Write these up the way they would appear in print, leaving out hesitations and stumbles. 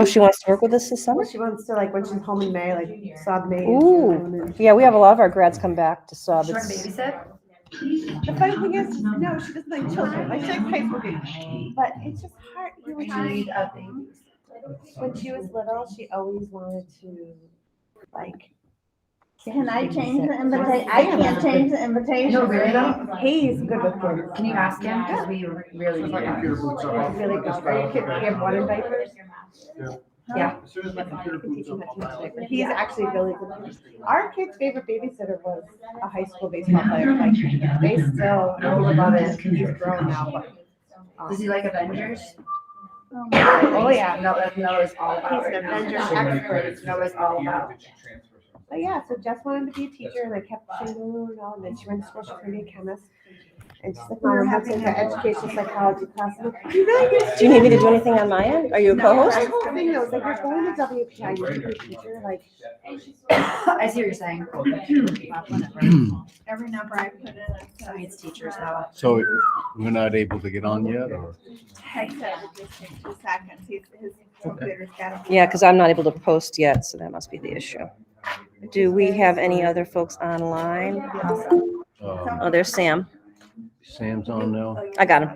Oh, she wants to work with us this summer? Well, she wants to, like, when she's home in May, like, sub May. Ooh, yeah, we have a lot of our grads come back to sub. She want to babysit? The funny thing is, no, she doesn't like children. Like, she likes high school babies. But it's just hard. You know, when she was little, she always wanted to, like. Can I change the invitation? I can't change the invitation. No, really though? He's good with kids. Can you ask him? Because we really need him. He's really good. Are you kids? Do you have water diapers? Yeah. He's actually really good. Our kid's favorite babysitter was a high school baseball player. Like, they still love it. He's grown now, but. Does he like Avengers? Oh, yeah. Noah's all about He's it. an Avengers expert. Noah's all about. But yeah, so Jess wanted to be a teacher, and I kept saying, no, and then she went to school, she was going to be a chemist. And she's like, Mom, I'm having an educational psychology class. I'm like, you really good? Do you need me to do anything on my end? Are you a co-host? The whole thing was like, you're going to WPI, you're going to be a teacher, like. I see what you're saying. Every number I put in, I mean, it's teachers though. So we're not able to get on yet, or? I said it just takes 2 seconds. His computer's got to. Yeah, because I'm not able to post yet, so that must be the issue. Do we have any other folks online? Oh, there's Sam. Sam's on now. I got him.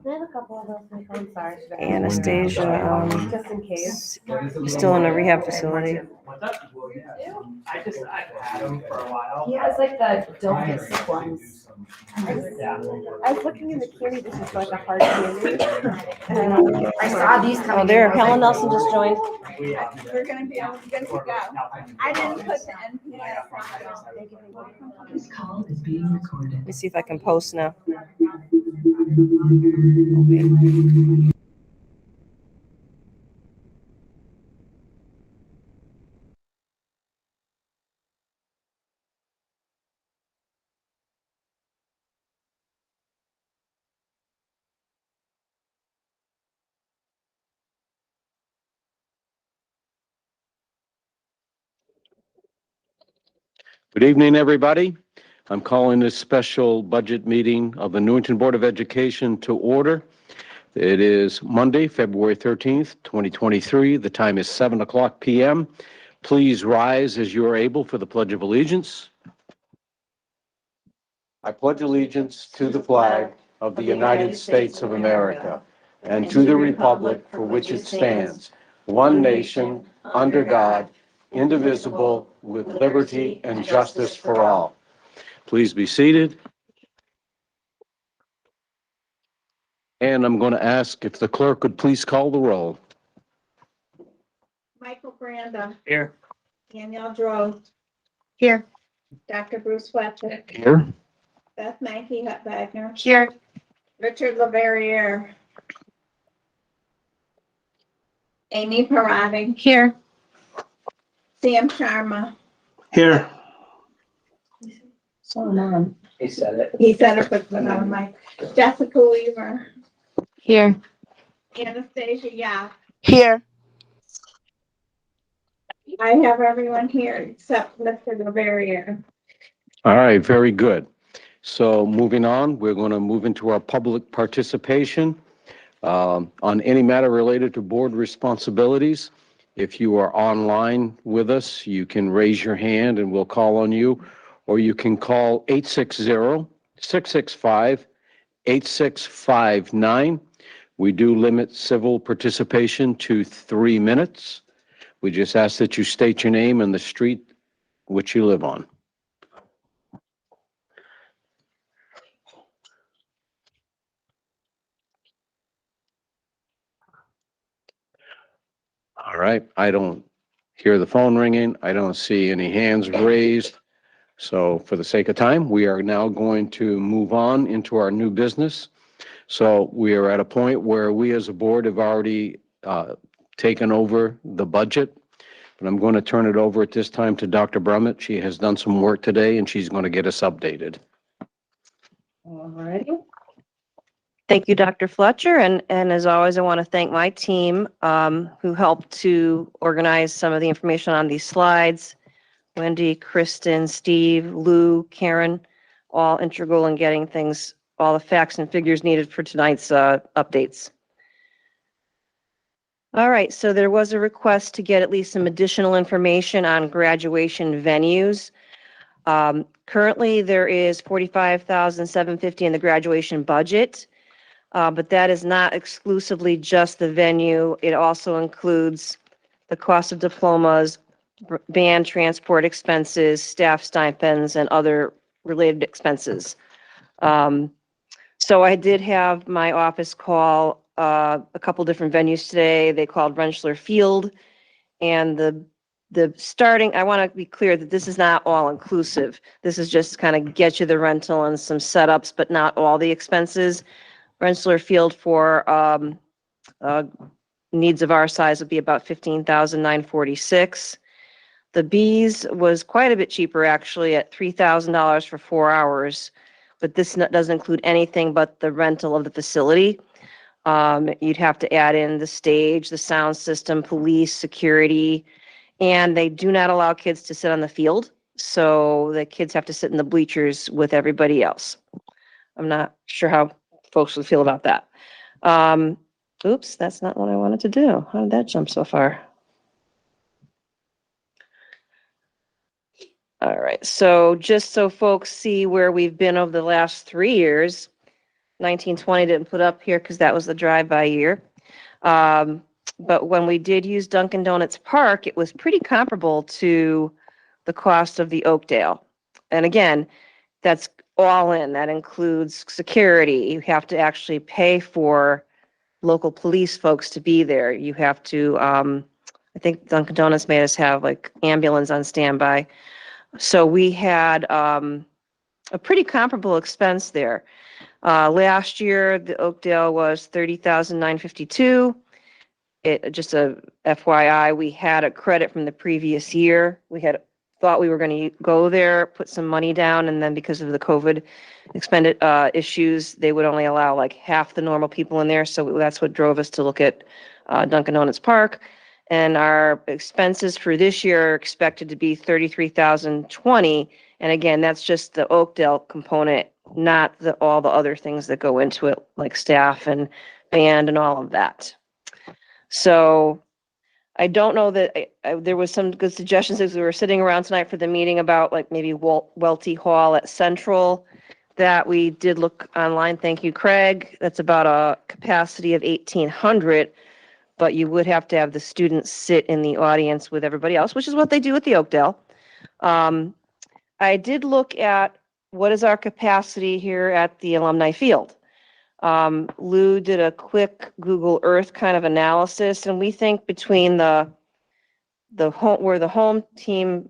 I have a couple of those, I'm sorry. Anastasia, Just in case. still in a rehab facility. I've had them for a while. He has like the don't get sick ones. I was looking in the candy dishes for like a hard candy. And I saw these coming. Oh, there, in. I was Helen like, Nelson just joined. We're gonna be able to good to go. I didn't put the NPS on. This call is being recorded. Let me see if I can post now. Good evening, everybody. I'm calling this special budget meeting of the Newington Board of Education to order. It is Monday, February 13th, 2023. The time is 7:00 p.m. Please rise as you are able for the Pledge of Allegiance. I pledge allegiance to the flag of the United States of America and to the republic for which it stands, one nation, under God, indivisible, with liberty and justice for all. Please be seated. And I'm going to ask if the clerk would please call the roll. Michael Branda. Here. Danielle Drove. Here. Dr. Bruce Fletcher. Here. Beth Mankey Wagner. Here. Richard LaVerriere. Amy Parati. Here. Sam Sharma. Here. So on. He said it. He said it, but on Mike. Jessica Weaver. Here. Anastasia Yap. Here. I have everyone here except Mr. LaVerriere. All right, very good. So moving on, we're going to move into our public participation on any matter related to board responsibilities. If you are online with us, you can raise your hand and we'll call on you, or you can call 860-665-8659. We do limit civil participation to 3 minutes. We just ask that you state your name and the street which you live on. All right, I don't hear the phone ringing. I don't see any hands raised. So for the sake of time, we are now going to move on into our new business. So we are at a point where we as a board have already taken over the budget. But I'm going to turn it over at this time to Dr. Brummett. She has done some work today and she's going to get us updated. All righty. Thank you, Dr. Fletcher. And as always, I want to thank my team who helped to organize some of the information on these slides. Wendy, Kristen, Steve, Lou, Karen, all integral in getting things, all the facts and figures needed for tonight's updates. All right, so there was a request to get at least some additional information on graduation venues. Currently, there is $45,750 in the graduation budget, but that is not exclusively just the venue. It also includes the cost of diplomas, band transport expenses, staff stipends, and other related expenses. So I did have my office call a couple different venues today. They called Rentschler Field, and the starting, I want to be clear that this is not all inclusive. This is just kind of get you the rental and some setups, but not all the expenses. Rentschler Field for needs of our size would be about $15,946. The Bees was quite a bit cheaper, actually, at $3,000 for 4 hours, but this doesn't include anything but the rental of the facility. You'd have to add in the stage, the sound system, police, security, and they do not allow kids to sit on the field, so the kids have to sit in the bleachers with everybody else. I'm not sure how folks would feel about that. Oops, that's not what I wanted to do. How did that jump so far? All right, so just so folks see where we've been over the last 3 years, 1920 didn't put up here because that was the drive-by year. But when we did use Dunkin' Donuts Park, it was pretty comparable to the cost of the Oakdale. And again, that's all in. That includes security. You have to actually pay for local police folks to be there. You have to, I think Dunkin' Donuts made us have like ambulance on standby. So we had a pretty comparable expense there. Last year, the Oakdale was $30,952. Just a FYI, we had a credit from the previous year. We had thought we were going to go there, put some money down, and then because of the COVID expended issues, they would only allow like half the normal people in there. So that's what drove us to look at Dunkin' Donuts Park. And our expenses for this year are expected to be $33,020. And again, that's just the Oakdale component, not all the other things that go into it, like staff and band and all of that. So I don't know that there was some good suggestions as we were sitting around tonight for the meeting about like maybe Welty Hall at Central that we did look online. Thank you, Craig. That's about a capacity of 1,800, but you would have to have the students sit in the audience with everybody else, which is what they do at the Oakdale. I did look at what is our capacity here at the Alumni Field. Lou did a quick Google Earth kind of analysis, and we think between the home where the home team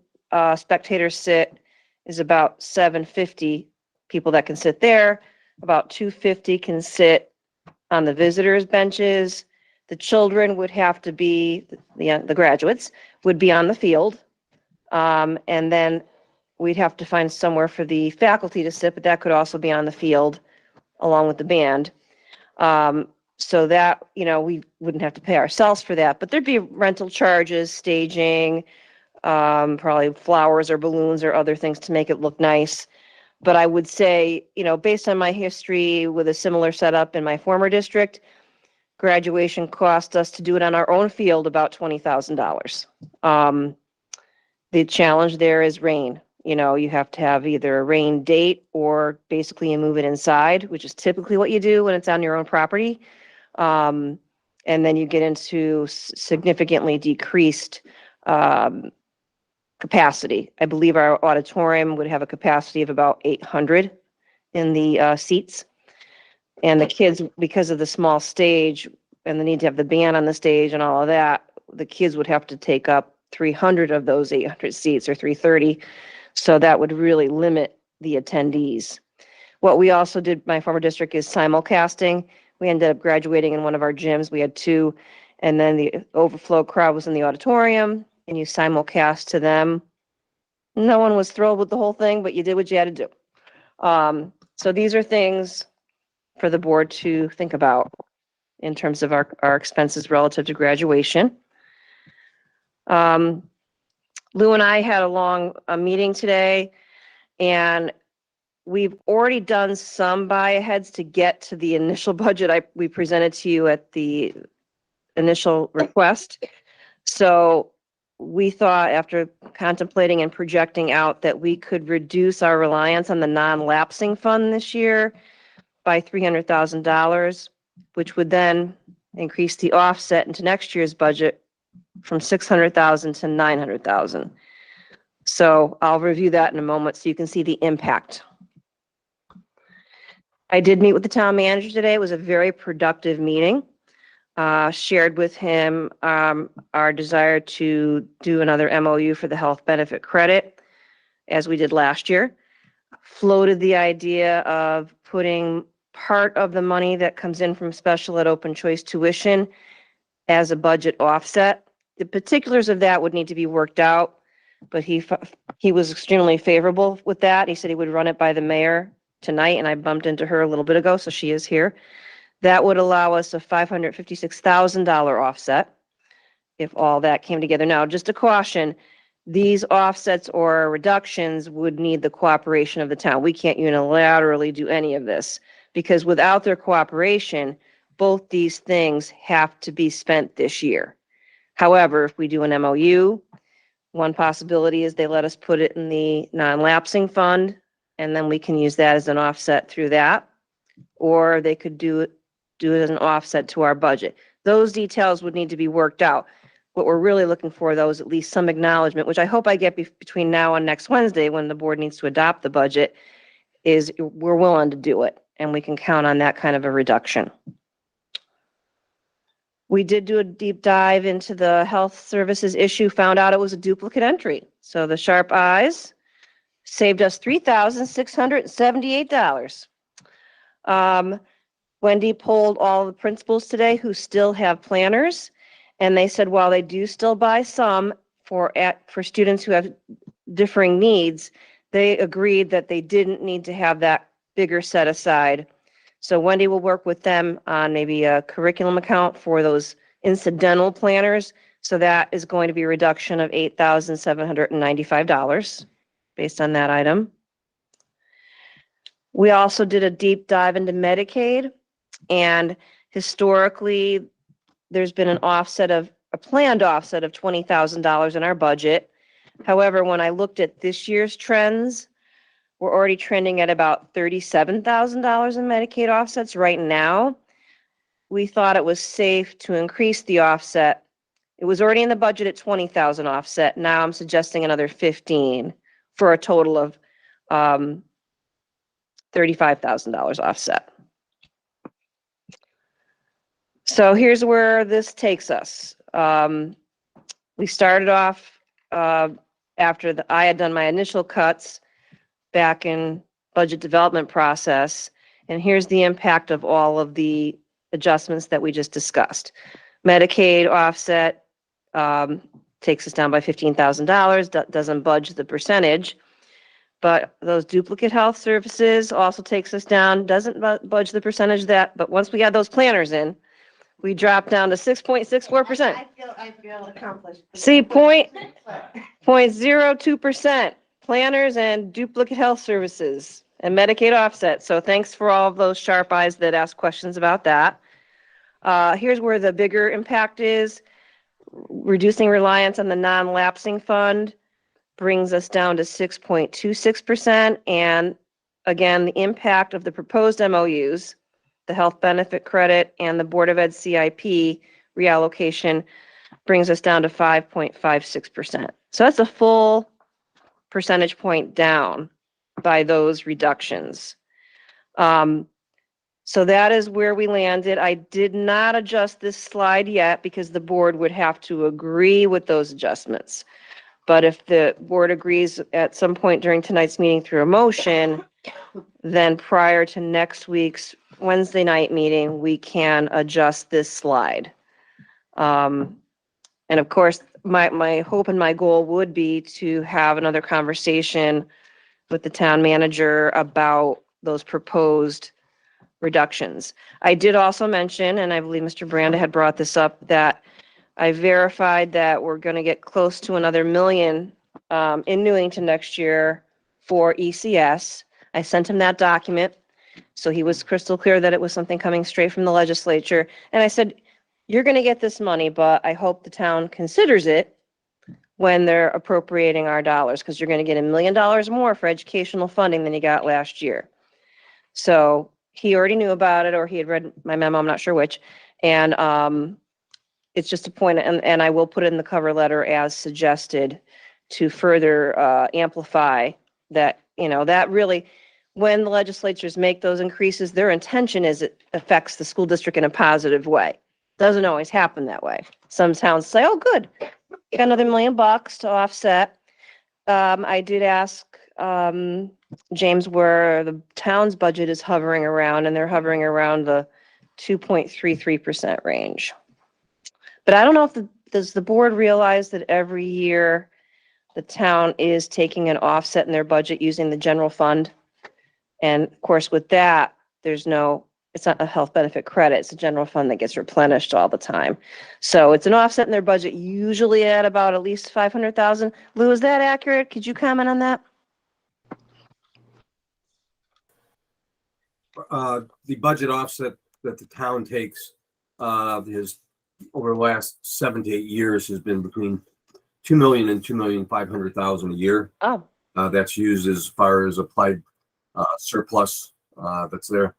spectators sit is about 750 people that can sit there. About 250 can sit on the visitors' benches. The children would have to be the graduates would be on the field, and then we'd have to find somewhere for the faculty to sit, but that could also be on the field along with the band. So that, we wouldn't have to pay ourselves for that, but there'd be rental charges, staging, probably flowers or balloons or other things to make it look nice. But I would say, based on my history with a similar setup in my former district, graduation cost us to do it on our own field about $20,000. The challenge there is rain. You have to have either a rain date or basically you move it inside, which is typically what you do when it's on your own property. And then you get into significantly decreased capacity. I believe our auditorium would have a capacity of about 800 in the seats. And the kids, because of the small stage and the need to have the band on the stage and all of that, the kids would have to take up 300 of those 800 seats or 330. So that would really limit the attendees. What we also did, my former district, is simulcasting. We ended up graduating in one of our gyms. We had 2, and then the overflow crowd was in the auditorium, and you simulcast to them. No one was thrilled with the whole thing, but you did what you had to do. So these are things for the board to think about in terms of our expenses relative to graduation. Lou and I had a long meeting today, and we've already done some buy-aheads to get to the initial budget we presented to you at the initial request. So we thought, after contemplating and projecting out, that we could reduce our reliance on the non-lapsing fund this year by $300,000, which would then increase the offset into next year's budget from 600,000 to 900,000. So I'll review that in a moment so you can see the impact. I did meet with the town manager today. It was a very productive meeting. Shared with him our desire to do another MOU for the health benefit credit, as we did last year. Floated the idea of putting part of the money that comes in from special ed open choice tuition as a budget offset. The particulars of that would need to be worked out, but he was extremely favorable with that. He said he would run it by the mayor tonight, and I bumped into her a little bit ago, so she is here. That would allow us a $556,000 offset if all that came together. Now, just a caution, these offsets or reductions would need the cooperation of the town. We can't unilaterally do any of this, because without their cooperation, both these things have to be spent this year. However, if we do an MOU, one possibility is they let us put it in the non-lapsing fund, and then we can use that as an offset through that. Or they could do it as an offset to our budget. Those details would need to be worked out. What we're really looking for, though, is at least some acknowledgement, which I hope I get between now and next Wednesday, when the board needs to adopt the budget, is we're willing to do it, and we can count on that kind of a reduction. We did do a deep dive into the health services issue, found out it was a duplicate entry. So the sharp eyes saved us $3,678. Wendy polled all the principals today who still have planners, and they said while they do still buy some for students who have differing needs, they agreed that they didn't need to have that bigger set aside. So Wendy will work with them on maybe a curriculum account for those incidental planners. So that is going to be a reduction of $8,795 based on that item. We also did a deep dive into Medicaid, and historically, there's been a planned offset of $20,000 in our budget. However, when I looked at this year's trends, we're already trending at about $37,000 in Medicaid offsets right now. We thought it was safe to increase the offset. It was already in the budget at $20,000 offset. Now I'm suggesting another 15 for a total of $35,000 offset. So here's where this takes us. We started off after I had done my initial cuts back in budget development process, and here's the impact of all of the adjustments that we just discussed. Medicaid offset takes us down by $15,000, doesn't budge the percentage, but those duplicate health services also takes us down, doesn't budge the percentage but once we got those planners in, we dropped down to 6.64%. I feel accomplished. See, 0.02%, planners and duplicate health services and Medicaid offset. So thanks for all of those sharp eyes that asked questions about that. Here's where the bigger impact is. Reducing reliance on the non-lapsing fund brings us down to 6.26%. And again, the impact of the proposed MOUs, the health benefit credit and the Board of Ed CIP reallocation, brings us down to 5.56%. So that's a full percentage point down by those reductions. So that is where we landed. I did not adjust this slide yet because the board would have to agree with those adjustments. But if the board agrees at some point during tonight's meeting through a motion, then prior to next week's Wednesday night meeting, we can adjust this slide. And of course, my hope and my goal would be to have another conversation with the town manager about those proposed reductions. I did also mention, and I believe Mr. Branda had brought this up, that I verified that we're going to get close to another $1 million in Newington next year for ECS. I sent him that document, so he was crystal clear that it was something coming straight from the legislature. And I said, you're going to get this money, but I hope the town considers it when they're appropriating our dollars, because you're going to get $1 million more for educational funding than you got last year. So he already knew about it, or he had read my memo, I'm not sure which. And it's just a point, and I will put it in the cover letter as suggested to further amplify that, that really, when the legislatures make those increases, their intention is it affects the school district in a positive way. Doesn't always happen that way. Some towns say, oh, good, got another $1 million to offset. I did ask James where the town's budget is hovering around, and they're hovering around the 2.33% range. But I don't know if does the board realize that every year the town is taking an offset in their budget using the general fund? And of course, with that, it's not a health benefit credit. It's a general fund that gets replenished all the time. So it's an offset in their budget, usually at about at least 500,000. Lou, is that accurate? Could you comment on that? The budget offset that the town takes is over the last 7 to 8 years has been between 2 million and 2,500,000 a year. Oh, That's used as far as applied surplus that's there.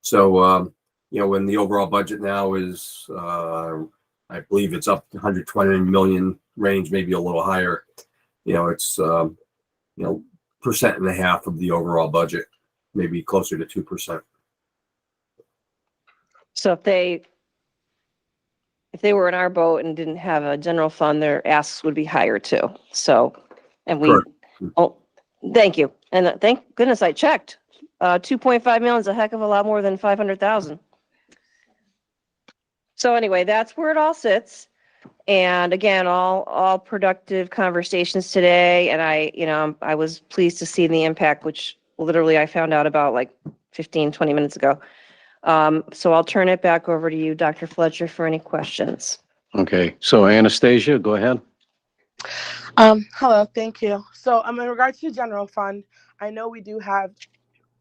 So when the overall budget now is I believe it's up to 120 million range, maybe a little higher. It's 1.5% of the overall budget, maybe closer to 2%. so if they were in our boat and didn't have a general fund, their asks would be higher too. So, and Correct. oh, thank you. And thank goodness I checked. 2.5 million is a heck of a lot more than 500,000. So anyway, that's where it all sits. And again, all productive conversations today. And I was pleased to see the impact, which literally I found out about like 15, 20 minutes ago. So I'll turn it back over to you, Dr. Fletcher, for any questions. Okay, so Anastasia, go ahead. Hello, thank you. So in regards to general fund, I know we do have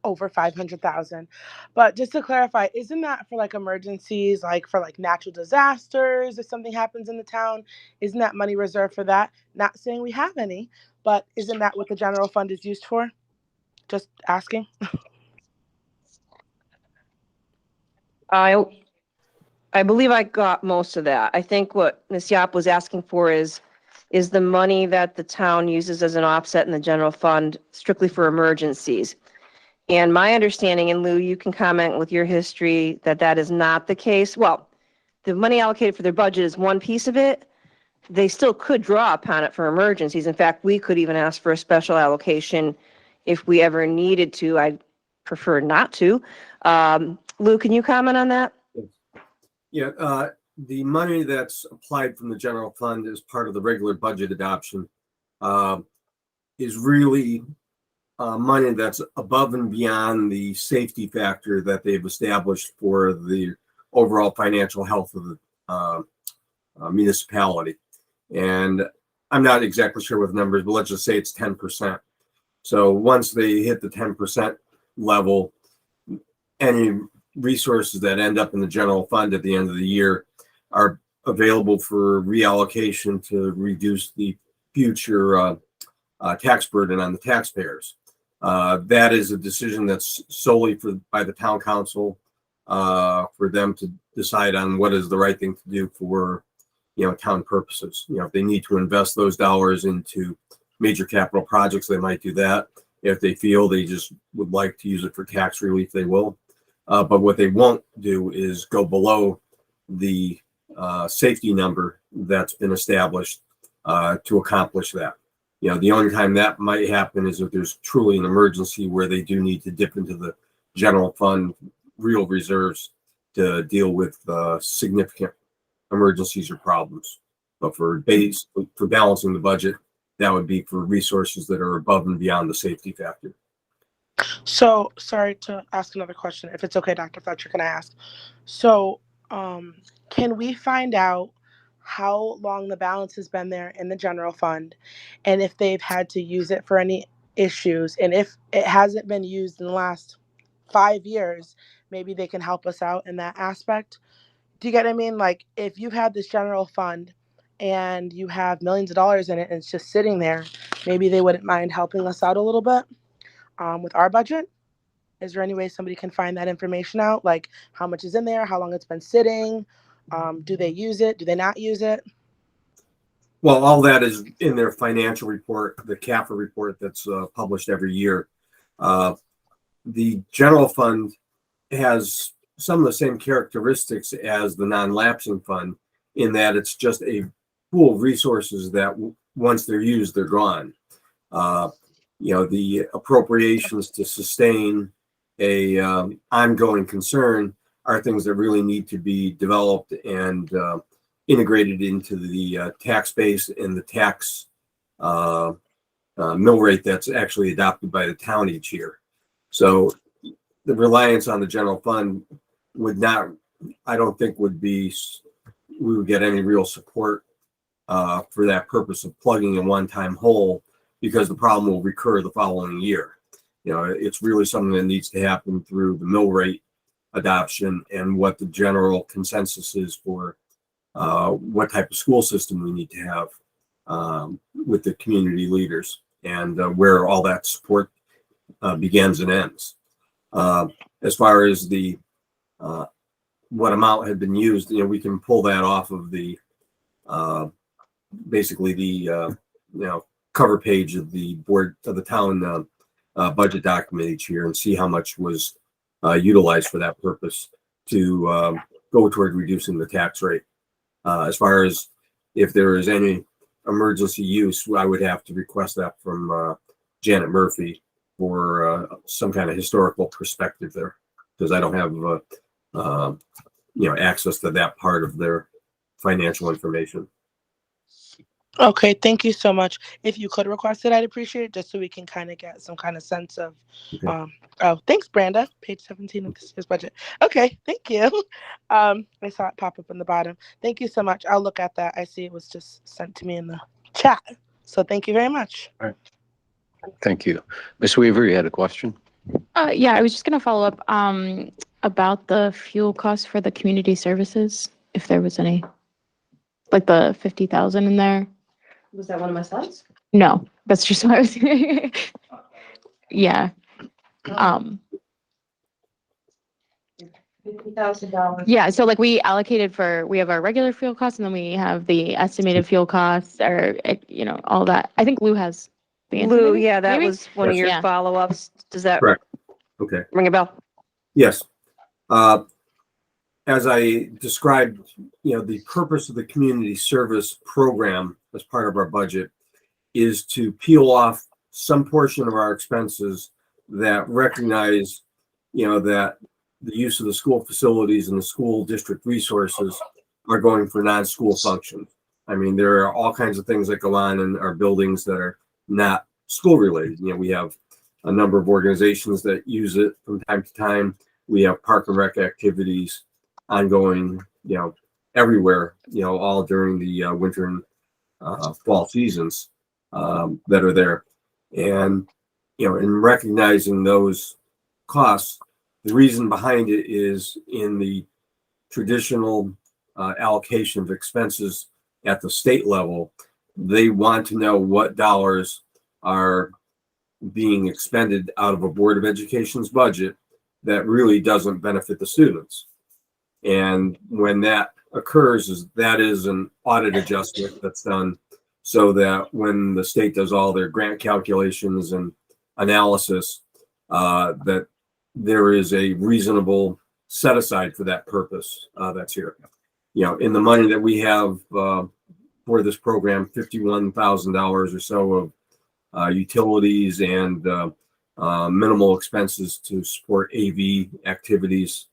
over 500,000, but just to clarify, isn't that for like emergencies, like for like natural disasters, if something happens in the town, isn't that money reserved for that? Not saying we have any, but isn't that what the general fund is used for? Just asking. I believe I got most of that. I think what Ms. Yap was asking for is the money that the town uses as an offset in the general fund strictly for emergencies. And my understanding, and Lou, you can comment with your history, that is not the case. Well, the money allocated for their budget is one piece of it. They still could draw upon it for emergencies. In fact, we could even ask for a special allocation if we ever needed to. I'd prefer not to. Lou, can you comment on that? Yeah, the money that's applied from the general fund as part of the regular budget adoption is really money that's above and beyond the safety factor that they've established for the overall financial health of the municipality. And I'm not exactly sure with numbers, but let's just say it's 10%. So once they hit the 10% level, any resources that end up in the general fund at the end of the year are available for reallocation to reduce the future tax burden on the taxpayers. That is a decision that's solely by the town council for them to decide on what is the right thing to do for town purposes. If they need to invest those dollars into major capital projects, they might do that. If they feel they just would like to use it for tax relief, they will. But what they won't do is go below the safety number that's been established to accomplish that. The only time that might happen is if there's truly an emergency where they do need to dip into the general fund real reserves to deal with significant emergencies or problems. But for balancing the budget, that would be for resources that are above and beyond the safety factor. So sorry to ask another question. If it's okay, Dr. Fletcher, can I ask? So can we find out how long the balance has been there in the general fund and if they've had to use it for any issues? And if it hasn't been used in the last 5 years, maybe they can help us out in that aspect. Do you get what I mean? Like if you have this general fund and you have millions of dollars in it and it's just sitting there, maybe they wouldn't mind helping us out a little bit with our budget. Is there any way somebody can find that information out? Like how much is in there, how long it's been sitting? Do they use it? Do they not use it? Well, all that is in their financial report, the CAFA report that's published every year. The general fund has some of the same characteristics as the non-lapsing fund in that it's just a pool of resources that once they're used, they're gone. The appropriations to sustain a ongoing concern are things that really need to be developed and integrated into the tax base and the tax mill rate that's actually adopted by the town each year. So the reliance on the general fund would not, I don't think we would get any real support for that purpose of plugging a one-time hole, because the problem will recur the following year. It's really something that needs to happen through the mill rate adoption and what the general consensus is for what type of school system we need to have with the community leaders, and where all that support begins and ends. As far as the what amount had been used, we can pull that off of the basically the cover page of the board of the town budget document each year and see how much was utilized for that purpose to go toward reducing the tax rate. As far as if there is any emergency use, I would have to request that from Janet Murphy for some kind of historical perspective there, because I don't have access to that part of their financial information. Okay, thank you so much. If you could request it, I'd appreciate it, just so we can kind of get some kind of sense of. Okay. Thanks, Brenda. Page 17 of this year's budget. Okay, thank you. I saw it pop up in the bottom. Thank you so much. I'll look at that. I see it was just sent to me in the chat. So thank you very much. All right. Thank you. Ms. Weaver, you had a question? Yeah, I was just gonna follow up about the fuel costs for the community services, if there was any, like the 50,000 in there. Was that one of my slides? No, that's just what I was. Yeah. $50,000. Yeah. So like we have our regular fuel costs, and then we have the estimated fuel costs, or all that. I think Lou has the answer. Lou, maybe? yeah, that Maybe? was one of your Yeah. follow-ups. Does that Correct. Okay. ring a bell? Yes. As I described, the purpose of the community service program as part of our budget is to peel off some portion of our expenses that recognize, that the use of the school facilities and the school district resources are going for non-school functions. I mean, there are all kinds of things that go on in our buildings that are not school related. We have a number of organizations that use it from time to time. We have park and rec activities ongoing, everywhere, all during the winter and fall seasons that are there. And, in recognizing those costs, the reason behind it is in the traditional allocation of expenses at the state level, they want to know what dollars are being expended out of a Board of Education's budget that really doesn't benefit the students. And when that occurs, that is an audit adjustment that's done so that when the state does all their grant calculations and analysis, that there is a reasonable set aside for that purpose that's here. In the money that we have for this program, $51,000 or so of utilities and minimal expenses to support AV activities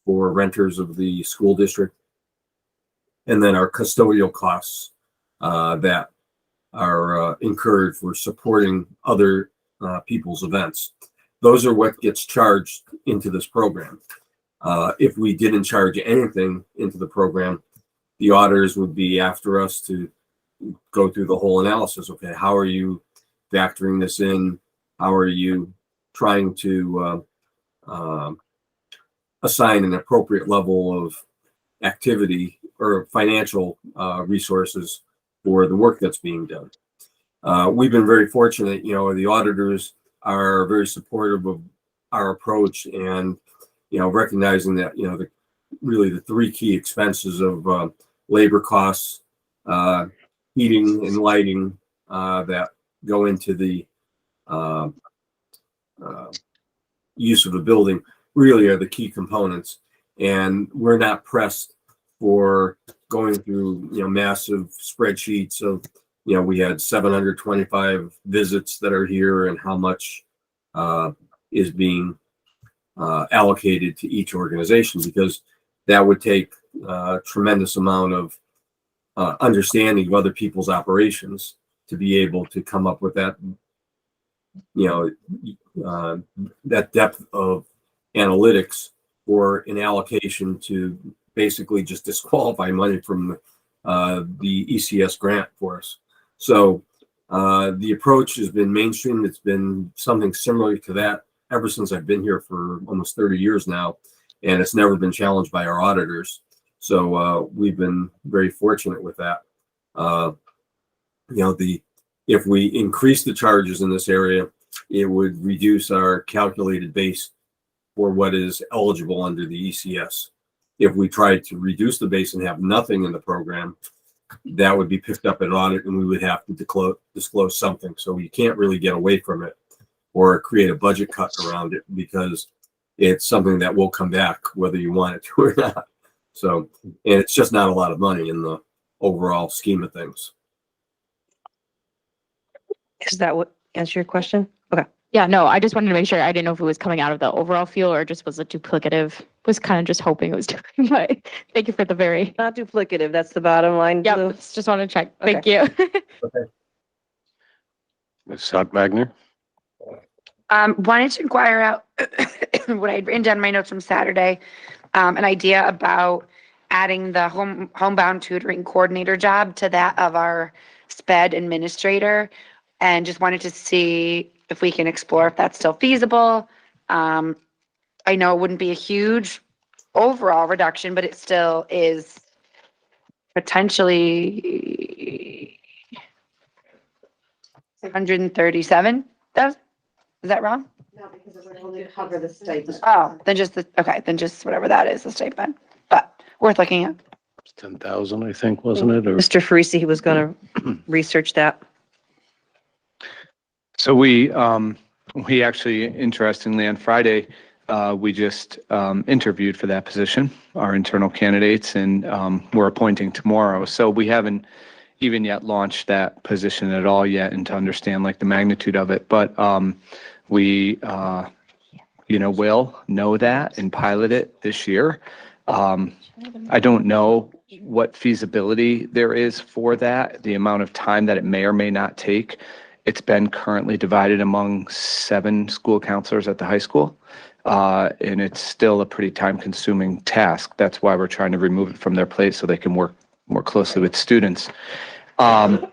for renters of the school district, and then our custodial costs that are incurred for supporting other people's events. Those are what gets charged into this program. If we didn't charge anything into the program, the auditors would be after us to go through the whole analysis. Okay, how are you factoring this in? How are you trying to assign an appropriate level activity or financial resources for the work that's being done. We've been very fortunate, the auditors are very supportive of our approach, and, recognizing that, really the three key expenses of labor costs, heating and lighting that go into the use of the building really are the key components. And we're not pressed for going through, massive spreadsheets of, we had 725 visits that are here and how much is being allocated to each organization, because that would take a tremendous amount of understanding of other people's operations to be able to come up with that, that depth of analytics or an allocation to basically just disqualify money from the ECS grant for us. So the approach has been mainstream. It's been something similar to that ever since I've been here for almost 30 years now, and it's never been challenged by our auditors. So we've been very fortunate with that. If we increase the charges in this area, it would reduce our calculated base for what is eligible under the ECS. If we tried to reduce the base and have nothing in the program, that would be picked up at audit, and we would have to disclose something. So you can't really get away from it or create a budget cut around it, because it's something that will come back whether you want it to or not. So, and it's just not a lot of money in the overall scheme of things. Is that what answer your question? Okay. Yeah, no, I just wanted to make sure. I didn't know if it was coming out of the overall fuel or just was it duplicative. Was kind of just hoping it was doing, but thank you for the very. Not duplicative. That's the bottom line. Yeah, Lou. just want to check. Thank you. Ms. Wagner? Wanted to inquire out what I'd written down in my notes from Saturday, an idea about adding the homebound tutoring coordinator job to that of our SPED administrator, and just wanted to see if we can explore if that's still feasible. I know it wouldn't be a huge overall reduction, but it still is potentially 137,000. Is that wrong? No, because it would only cover the stipend. Oh, then just whatever that is, the stipend, but worth looking at. 10,000, I think, wasn't it? Or Mr. Farisi, he was going to research that. So we actually, interestingly, on Friday, we just interviewed for that position, our internal candidates, and we're appointing tomorrow. So we haven't even yet launched that position at all yet, and to understand like the magnitude of it. But we, will know that and pilot it this year. I don't know what feasibility there is for that, the amount of time that it may or may not take. It's been currently divided among 7 school counselors at the high school, and it's still a pretty time-consuming task. That's why we're trying to remove it from their plate so they can work more closely with students. I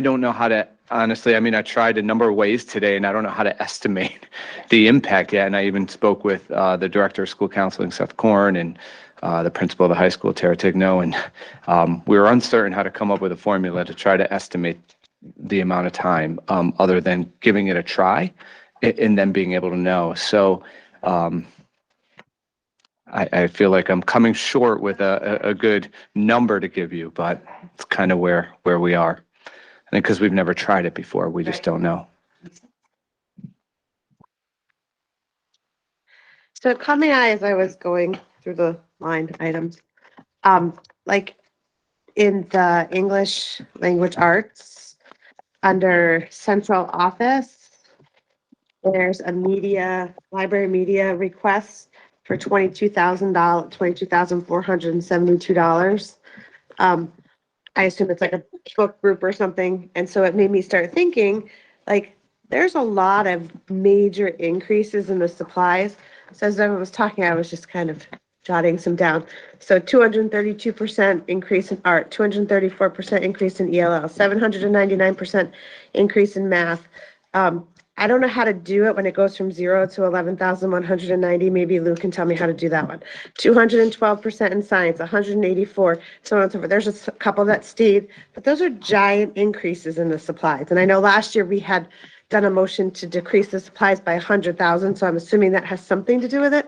don't know how to, honestly, I tried a number of ways today, and I don't know how to estimate the impact yet. And I even spoke with the director of school counseling, Seth Korn, and the principal of the high school, Tara Tigno, and we were uncertain how to come up with a formula to try to estimate the amount of time, other than giving it a try and then being able to know. So I feel like I'm coming short with a good number to give you, but it's kind of where we are. I think because we've never tried it before, we just don't know. So it caught my eye as I was going through the line items. Like in the English language arts, under central office, there's a library media request for $22,472. I assume it's like a book group or something. And so it made me start thinking, like, there's a lot of major increases in the supplies. So as I was talking, I was just kind of jotting some down. So 232% increase in art, 234% increase in ELL, 799% increase in math. I don't know how to do it when it goes from 0 to 11,190. Maybe Lou can tell me how to do that one. 212% in science, 184, so on and so forth. There's just a couple that stayed, but those are giant increases in the supplies. And I know last year we had done a motion to decrease the supplies by 100,000, so I'm assuming that has something to do with it.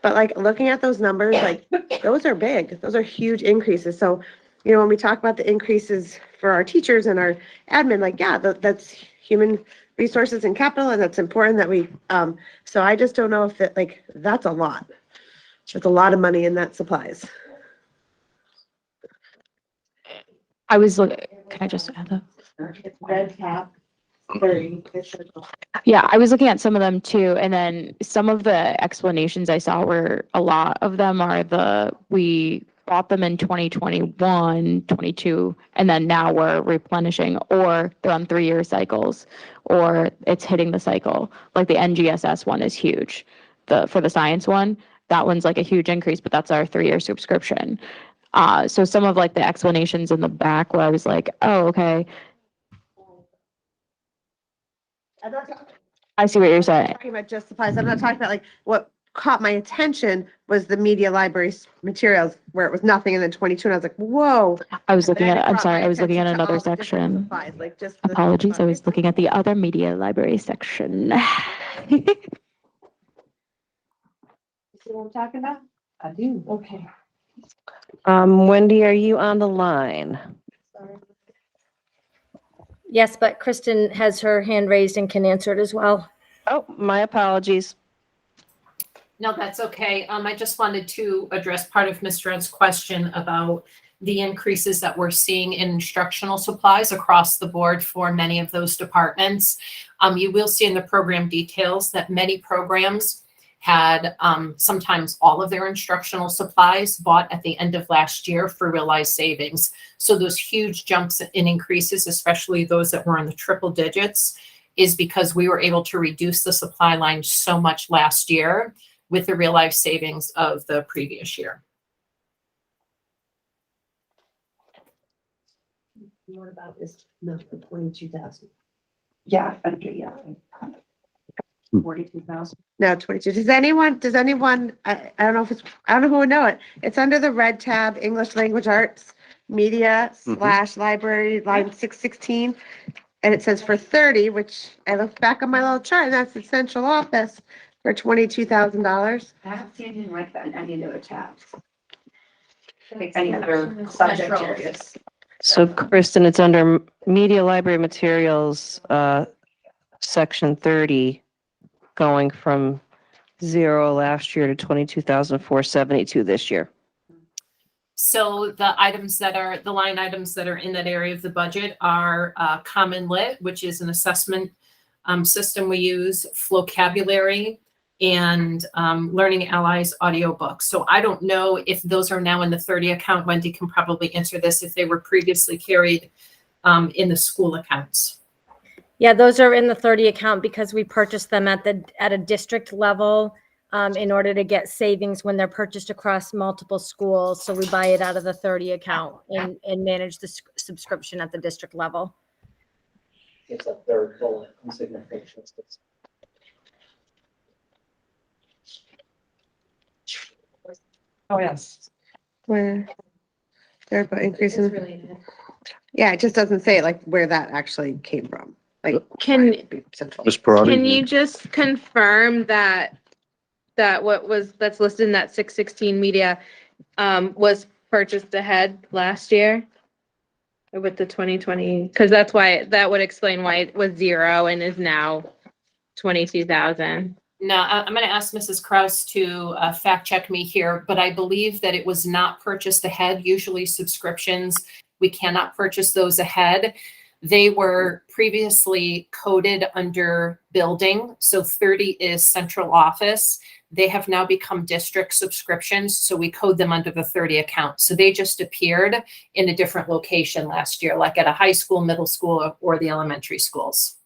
But like looking at those numbers, like those are big. Those are huge increases. So, you know, when we talk about the increases for our teachers and our admin, like, yeah, that's human resources and capital, and that's important that we, so I just don't know if that, like, that's a lot. There's a lot of money in that supplies. I was looking, can I just add that? It's red tab 30. Yeah, I was looking at some of them too, and then some of the explanations I saw were, a lot of them are we bought them in 2021, 22, and then now we're replenishing, or they're on 3-year cycles, or it's hitting the cycle. Like the NGSS one is huge. For the science one, that one's like a huge increase, but that's our 3-year subscription. So some of like the explanations in the back where I was like, oh, okay, I see what you're saying. Talking about just supplies. I'm not talking about like what caught my attention was the media libraries materials where it was nothing, and then 22, and I was like, whoa. I was looking Then at, it I'm brought sorry, my I was looking at attention to another all the different section. supplies, like just the- Apologies, I was looking at the other media library section. You see what I'm talking about? I do. Okay. Wendy, are you on the line? Yes, but Kristen has her hand raised and can answer it as well. Oh, my apologies. No, that's okay. I just wanted to address part of Ms. Drudd's question about the increases that we're seeing in instructional supplies across the board for many of those departments. You will see in the program details that many programs had sometimes all of their instructional supplies bought at the end of last year for realized savings. So those huge jumps in increases, especially those that were in the triple digits, is because we were able to reduce the supply line so much last year with the realized savings of the previous year. What about this, no, the 22,000? Yeah, yeah. 42,000. No, 22. Does anyone, I don't know if it's, I don't know who would know it. It's under the red tab, English Language Arts, Media / Library, line 616. And it says for 30, which I looked back on my little chart, and that's the central office for $22,000. I haven't seen anything like that in any of the other tabs. Like any other subject areas. So Kristen, it's under media library materials, section 30, going from 0 last year to 22,472 this year. So the line items that are in that area of the budget are Common Lit, which is an assessment system we use, Vocabulary, and Learning Allies audiobooks. So I don't know if those are now in the 30 account. Wendy can probably answer this, if they were previously carried in the school accounts. Yeah, those are in the 30 account because we purchased them at a district level in order to get savings when they're purchased across multiple schools. So we buy it out of the 30 account and manage the subscription at the district level. It's a third bullet, signification. Oh, yes. Where they're increasing. It's related. Yeah, it just doesn't say like where that actually came from. Like, Can Ms. Parati? can you just confirm that that's listed in that 616 media was purchased ahead last year with the 2020? Because that would explain why it was 0 and is now 22,000. Now, I'm going to ask Mrs. Kraus to fact check me here, but I believe that it was not purchased ahead. Usually subscriptions, we cannot purchase those ahead. They were previously coded under building. So 30 is central office. They have now become district subscriptions. So we code them under the 30 account. So they just appeared in a different location last year, like at a high school, middle school, or the elementary schools.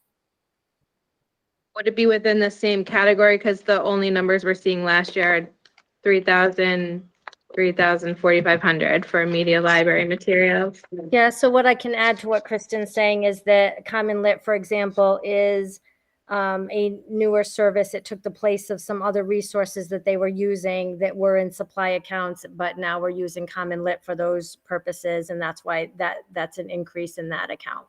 Would it be within the same category? Because the only numbers we're seeing last year are 3,000, 3,000, 4,500 for media library materials. Yeah, so what I can add to what Kristen's saying is that Common Lit, for example, is a newer service. It took the place of some other resources that they were using that were in supply accounts, but now we're using Common Lit for those purposes, and that's why that's an increase in that account.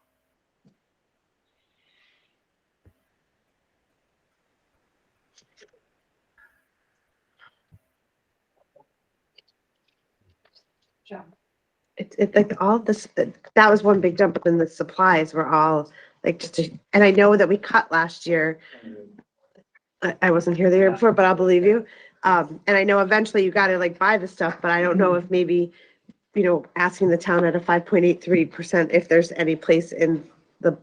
It's like all this, that was one big jump, but then the supplies were all like and I know that we cut last year. I wasn't here the year before, but I'll believe you. And I know eventually you gotta like buy the stuff, but I don't know if maybe, asking the town at a 5.83%, if there's any place in the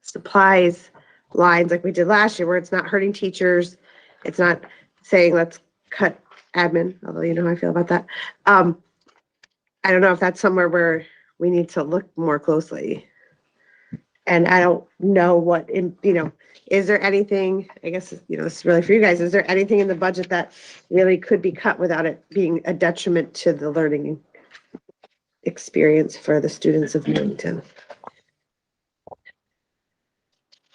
supplies lines like we did last year, where it's not hurting teachers. It's not saying let's cut admin, although you know how I feel about that. I don't know if that's somewhere where we need to look more closely. And I don't know what is there anything, I guess, this is really for you guys, is there anything in the budget that really could be cut without it being a detriment to the learning experience for the students of Newington?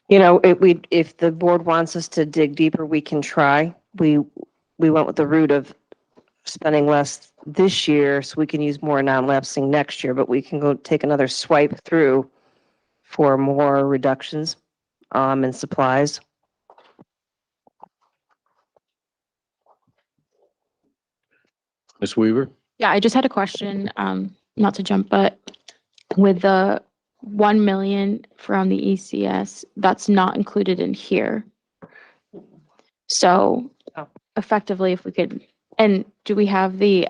If the board wants us to dig deeper, we can try. We went with the route of spending less this year so we can use more non-lapsing next year, but we can go take another swipe through for more reductions in supplies. Ms. Weaver? Yeah, I just had a question, not to jump, but with the 1 million from the ECS, that's not included in here. So effectively, if we could, and do we have a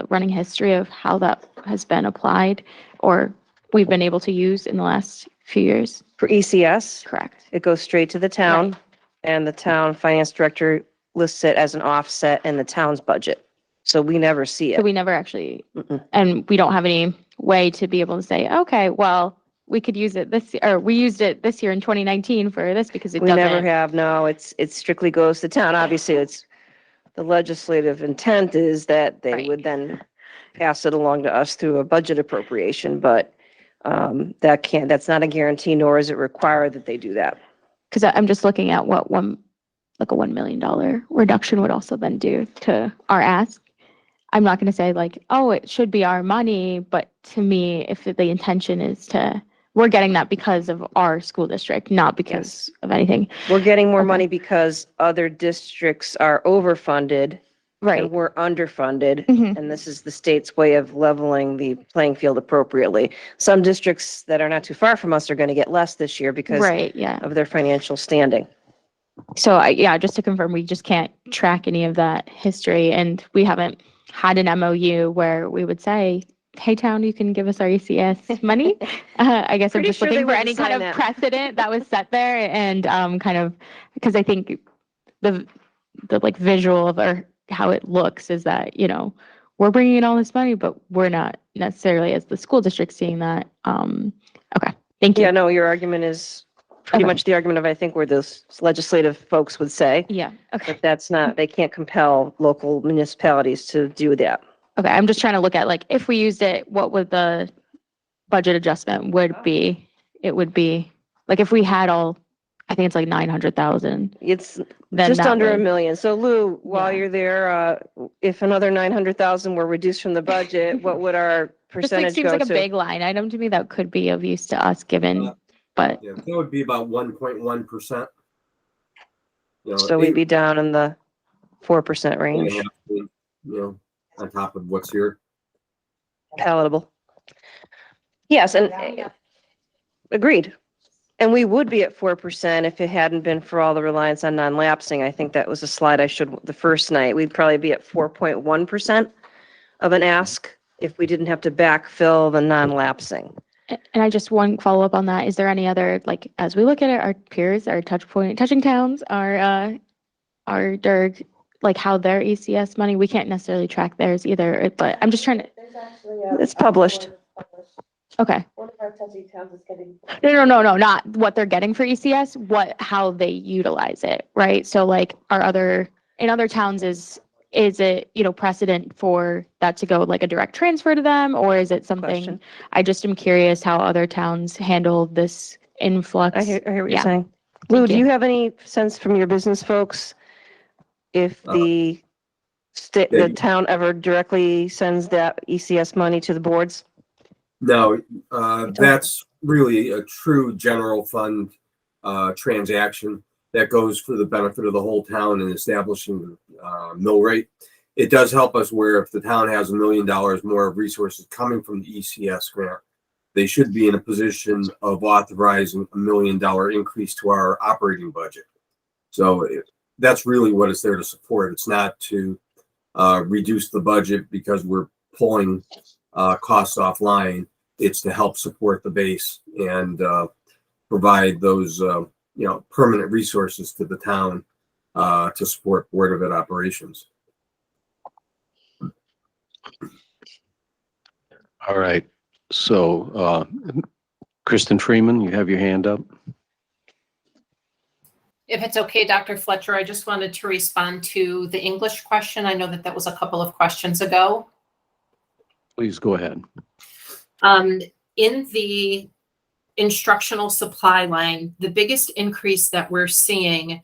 running history of how that has been applied or we've been able to use in the last few years? For ECS? Correct. It goes straight to the town, Right. and the town finance director lists it as an offset in the town's budget. So we never see So it. we never actually, Mm-mm. and we don't have any way to be able to say, okay, well, we could use it or we used it this year in 2019 for this because it We doesn't. never have, no, it strictly goes to town. Obviously, it's, the legislative intent is that they Right. would then pass it along to us through a budget appropriation, but that's not a guarantee, nor is it required that they do that. Because I'm just looking at what a $1 million reduction would also then do to our ask. I'm not going to say like, oh, it should be our money, but to me, if the intention is we're getting that because of our school district, not because of anything. We're getting more Okay. money because other districts are overfunded Right. and we're underfunded. Mhm. And this is the state's way of leveling the playing field appropriately. Some districts that are not too far from us are going to get less this year because Right. Yeah. of their financial standing. So just to confirm, we just can't track any of that history, and we haven't had an MOU where we would say, hey, town, you can give us our ECS money. I guess I'm Pretty just sure they looking for wouldn't any kind sign of that. precedent that was set there, and kind of, because I think the like visual of how it looks is that, we're bringing in all this money, but we're not necessarily as the school district seeing that. Okay, thank you. Yeah, no, your argument is pretty Okay. much the argument of, I think, where those legislative folks would say. Yeah, okay. But that's not, they can't compel local municipalities to do that. Okay, I'm just trying to look at like, if we used it, what would the budget adjustment would be? It would be, like, if we had I think it's like 900,000. It's Then just that under would- $1 million. So Lou, while Yeah. you're there, if another 900,000 were reduced from the budget, what would our Just like percentage seems go like a to? big line item to me that could be of use to us given, but Yeah, that would be about 1.1%. So we'd be down in the 4% range, On top of what's here. palatable. Yes, and agreed. And we would be at 4% if it hadn't been for all the reliance on non-lapsing. I think that was a slide I showed the first night. We'd probably be at 4.1% of an ask if we didn't have to backfill the non-lapsing. and I just one follow up on that. Is there any other, like, as we look at it, our peers, our touching towns, our DERG, like how their ECS money, we can't necessarily track theirs either, but I'm just trying to, It's published. okay. One of our touchy towns is getting. No, not what they're getting for ECS, how they utilize it, right? So like in other towns, is it, precedent for that to go like a direct transfer to them, or is it something? Question. I just am curious how other towns handle this influx. I hear what you're Yeah. saying. Lou, Thank do you. you have any sense from your business folks if the the town ever directly sends that ECS money to the boards? No, that's really a true general fund transaction that goes for the benefit of the whole town in establishing the mill rate. It does help us where if the town has $1 million more of resources coming from the ECS grant, they should be in a position of authorizing $1 million increase to our operating budget. So that's really what it's there to support. It's not to reduce the budget because we're pulling costs offline. It's to help support the base and provide those permanent resources to the town to support Board of Ed operations. All right. So, Kristen Freeman, you have your hand up. If it's okay, Dr. Fletcher, I just wanted to respond to the English question. I know that that was a couple of questions ago. Please go ahead. In the instructional supply line, the biggest increase that we're seeing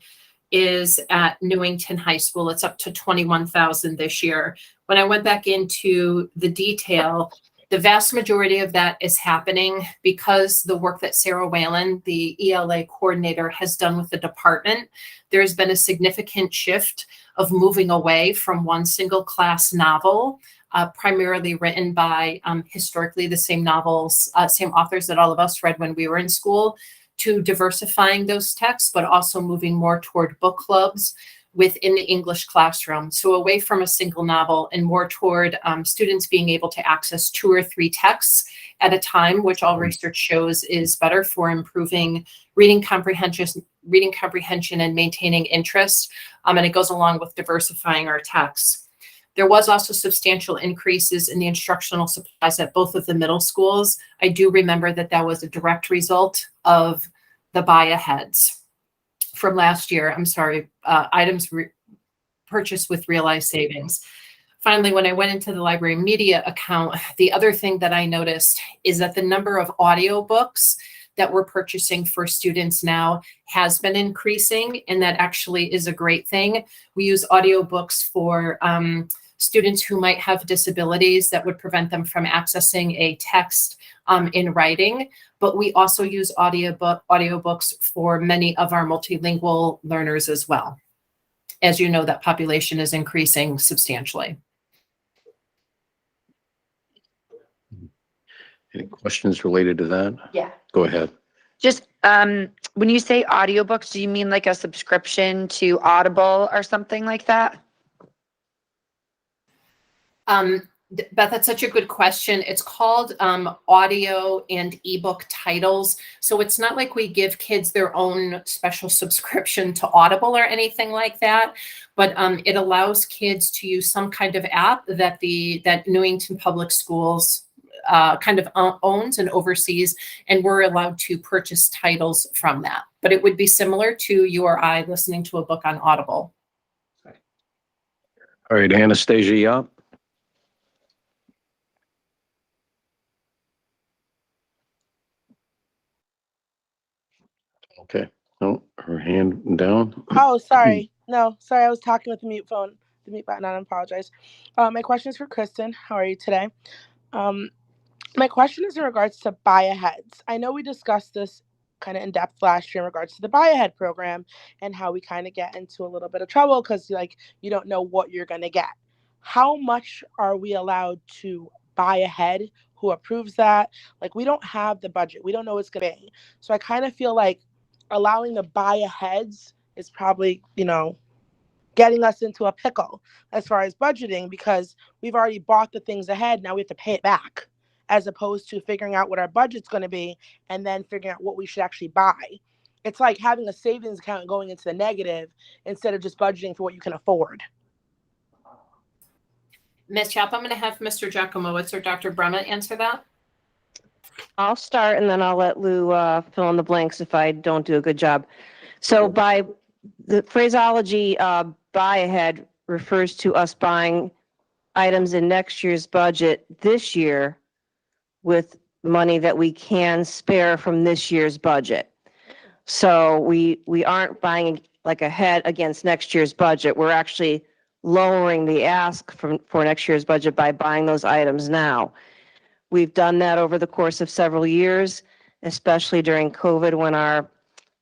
is at Newington High School. It's up to 21,000 this year. When I went back into the detail, the vast majority of that is happening because the work that Sarah Whalen, the ELA coordinator, has done with the department. There's been a significant shift of moving away from one single class novel, primarily written by historically the same novels, same authors that all of us read when we were in school, to diversifying those texts, but also moving more toward book clubs within the English classroom. So away from a single novel and more toward students being able to access 2 or 3 texts at a time, which all research shows is better for improving reading comprehension and maintaining interest. And it goes along with diversifying our texts. There was also substantial increases in the instructional supplies at both of the middle schools. I do remember that that was a direct result of the buy-aheads from last year. I'm sorry, items purchased with realized savings. Finally, when I went into the library media account, the other thing that I noticed is that the number of audiobooks that we're purchasing for students now has been increasing, and that actually is a great thing. We use audiobooks for students who might have disabilities that would prevent them from accessing a text in writing, but we also use audiobooks for many of our multilingual learners as well. As you know, that population is increasing substantially. Any questions related to that? Yeah. Go ahead. Just when you say audiobooks, do you mean like a subscription to Audible or something like that? Beth, that's such a good question. It's called audio and ebook titles. So it's not like we give kids their own special subscription to Audible or anything like that, but it allows kids to use some kind of app that that Newington Public Schools kind of owns and oversees, and we're allowed to purchase titles from that. But it would be similar to you or I listening to a book on Audible. All right, Anastasia Yap. Okay, no, her hand down. Oh, sorry. No, sorry. I was talking with the mute phone, the mute button on. I apologize. My question is for Kristen. How are you today? My question is in regards to buy-aheads. I know we discussed this kind of in depth last year in regards to the buy-ahead program and how we kind of get into a little bit of trouble because you don't know what you're going to get. How much are we allowed to buy ahead? Who approves that? We don't have the budget. We don't know what's going to be. So I kind of feel like allowing the buy-aheads is probably, getting us into a pickle as far as budgeting because we've already bought the things ahead. Now we have to pay it back, as opposed to figuring out what our budget's going to be and then figuring out what we should actually buy. It's like having a savings account going into the negative instead of just budgeting for what you can afford. Ms. Chap, I'm going to have Mr. Giacomowitz or Dr. Brema answer that. I'll start and then I'll let Lou fill in the blanks if I don't do a good job. So by the phraseology, buy ahead refers to us buying items in next year's budget this year with money that we can spare from this year's budget. So we aren't buying like ahead against next year's budget. We're actually lowering the ask for next year's budget by buying those items now. We've done that over the course of several years, especially during COVID when our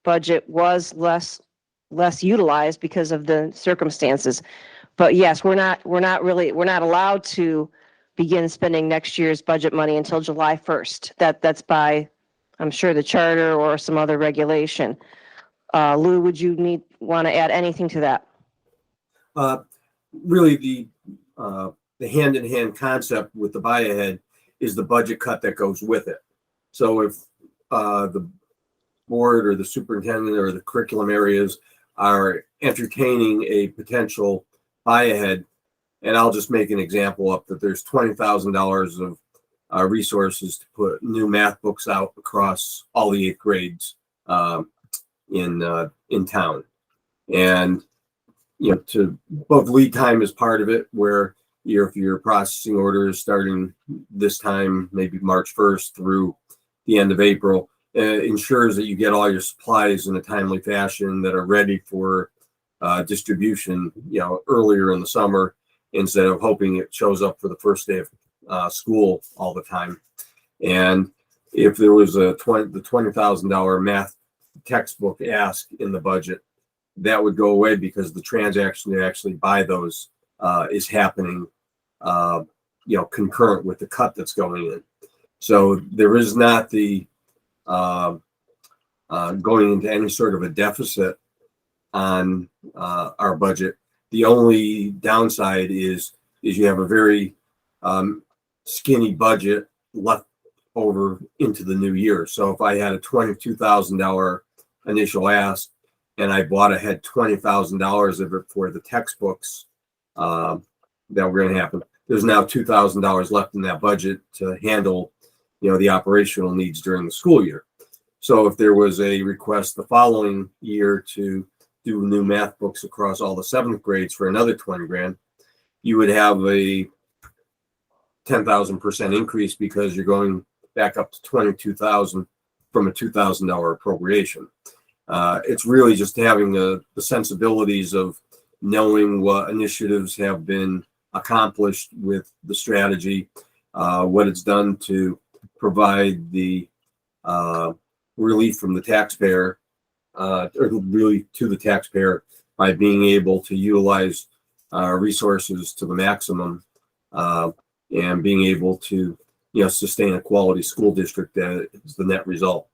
budget was less utilized because of the circumstances. But yes, we're not allowed to begin spending next year's budget money until July 1st. That's by, I'm sure, the charter or some other regulation. Lou, would you want to add anything to that? Really, the hand-in-hand concept with the buy ahead is the budget cut that goes with it. So if the board or the superintendent or the curriculum areas are entertaining a potential buy ahead, and I'll just make an example up that there's $20,000 of resources to put new math books out across all the 8th grades in town. And to both lead time is part of it, where if your processing order is starting this time, maybe March 1st through the end of April, ensures that you get all your supplies in a timely fashion that are ready for distribution, earlier in the summer, instead of hoping it shows up for the first day of school all the time. And if there was the $20,000 math textbook ask in the budget, that would go away because the transaction to actually buy those is happening, concurrent with the cut that's going in. So there is not the going into any sort of a deficit on our budget. The only downside is you have a very skinny budget left over into the new year. So if I had a $22,000 initial ask and I bought ahead $20,000 of it for the textbooks that were going to happen, there's now $2,000 left in that budget to handle the operational needs during the school year. So if there was a request the following year to do new math books across all the 7th grades for another 20 grand, you would have a 10,000% increase because you're going back up to 22,000 from a $2,000 appropriation. It's really just having the sensibilities of knowing what initiatives have been accomplished with the strategy, what it's done to provide the relief from the taxpayer, or really to the taxpayer, by being able to utilize resources to the maximum, and being able to sustain a quality school district that is the net result.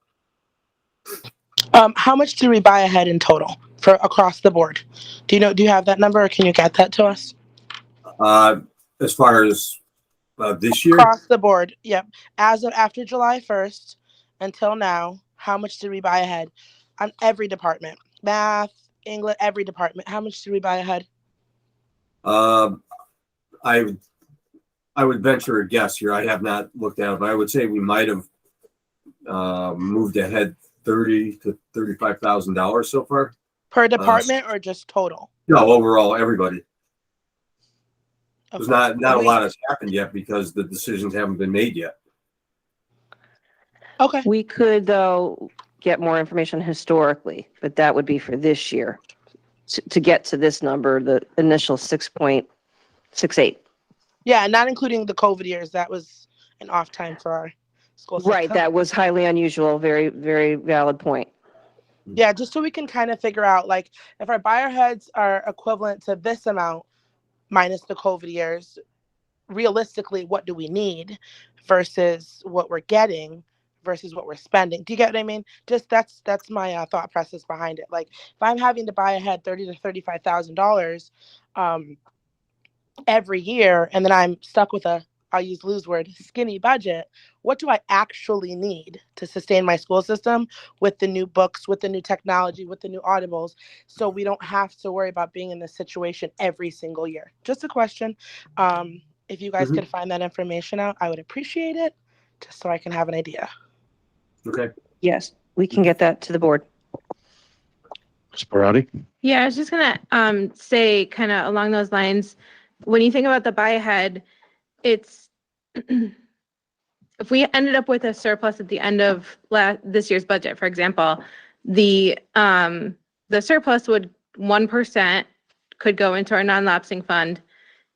How much did we buy ahead in total for across the board? Do you have that number, or can you get that to us? As far as this year, Across the board, yep. As of after July 1st until now, how much did we buy ahead on every department? Math, English, every department. How much did we buy ahead? I would venture a guess here. I have not looked at it, but I would say we might have moved ahead $30,000 to $35,000 so far. Per department or just total? No, overall, everybody. Okay. There's not a lot has happened yet because the decisions haven't been made yet. Okay. We could, though, get more information historically, but that would be for this year to get to this number, the initial 6.68. Yeah, not including the COVID years. That was an off time for our school system. Right, that was highly unusual. Very, very valid point. Yeah, just so we can kind of figure out, like, if our buyer heads are equivalent to this amount minus the COVID years, realistically, what do we need versus what we're getting versus what we're spending? Do you get what I mean? Just that's my thought process behind it. Like, if I'm having to buy ahead $30,000 to $35,000 every year, and then I'm stuck with I'll use Lou's word, skinny budget, what do I actually need to sustain my school system with the new books, with the new technology, with the new audibles, so we don't have to worry about being in this situation every single year? Just a question. If you guys could find that information out, I would appreciate it, just so I can have an idea. Okay. Yes, we can get that to the board. Sparati? Yeah, I was just gonna say kind of along those lines, when you think about the buy ahead, it's if we ended up with a surplus at the end of this year's budget, for example, the surplus would 1% could go into our non-lapsing fund,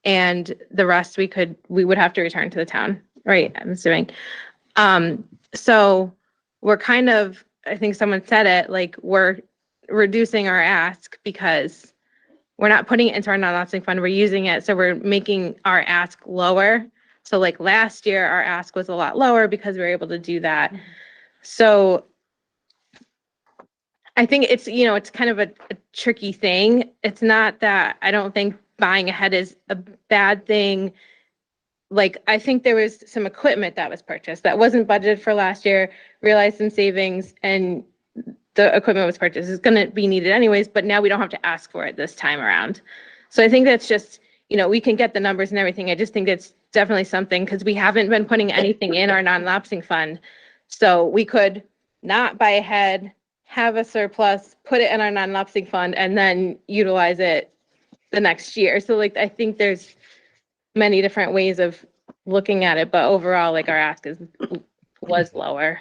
and the rest we would have to return to the town, right? I'm assuming. So we're kind of, I think someone said it, like we're reducing our ask because we're not putting it into our non-lapsing fund, we're using it, so we're making our ask lower. So like last year, our ask was a lot lower because we were able to do that. So I think it's, it's kind of a tricky thing. It's not that I don't think buying ahead is a bad thing. Like, I think there was some equipment that was purchased that wasn't budgeted for last year, realized some savings, and the equipment was purchased. It's going to be needed anyways, but now we don't have to ask for it this time around. So I think that's just, we can get the numbers and everything. I just think it's definitely something because we haven't been putting anything in our non-lapsing fund. So we could not buy ahead, have a surplus, put it in our non-lapsing fund, and then utilize it the next year. So like, I think there's many different ways of looking at it, but overall, like our ask was lower.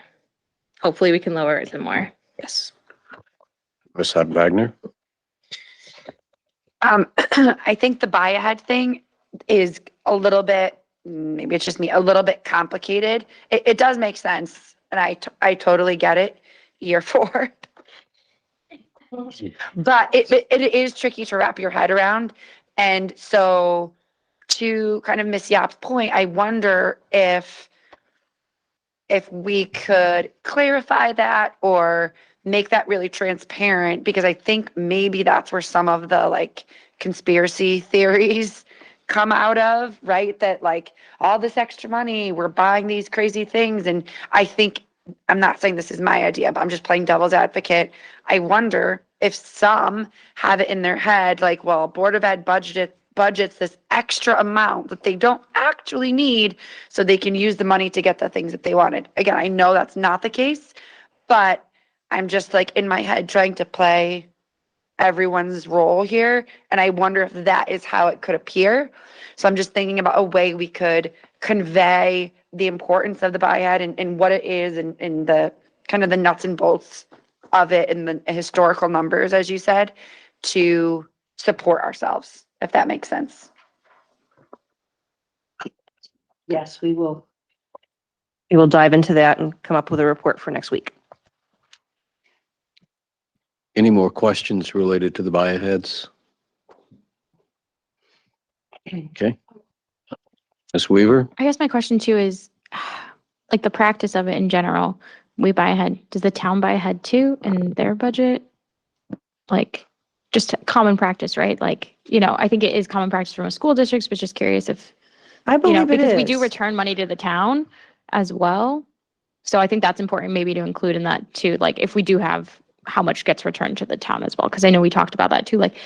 Hopefully we can lower it some more. Yes. Ms. Wagner? I think the buy ahead thing is a little bit, maybe it's just me, a little bit complicated. It does make sense, and I totally get it, year 4. But it is tricky to wrap your head around. And so to kind of Miss Yap's point, I wonder if we could clarify that or make that really transparent, because I think maybe that's where some of the like conspiracy theories come out of, right? That like all this extra money, we're buying these crazy things. And I think, I'm not saying this is my idea, but I'm just playing devil's advocate. I wonder if some have it in their head, like, well, Board of Ed budgets this extra amount that they don't actually need so they can use the money to get the things that they wanted. Again, I know that's not the case, but I'm just like in my head trying to play everyone's role here. And I wonder if that is how it could appear. So I'm just thinking about a way we could convey the importance of the buy ahead and what it is and the kind of the nuts and bolts of it and the historical numbers, as you said, to support ourselves, if that makes sense. Yes, we will. We will dive into that and come up with a report for next week. Any more questions related to the buy aheads? Okay. Ms. Weaver? I guess my question too is like the practice of it in general. We buy ahead. Does the town buy ahead too in their budget? Like just common practice, right? Like, I think it is common practice for most school districts, but just curious if, I believe it because is. we do return money to the town as well. So I think that's important maybe to include in that too. Like if we do have how much gets returned to the town as well. Cause I know we talked about that too. Like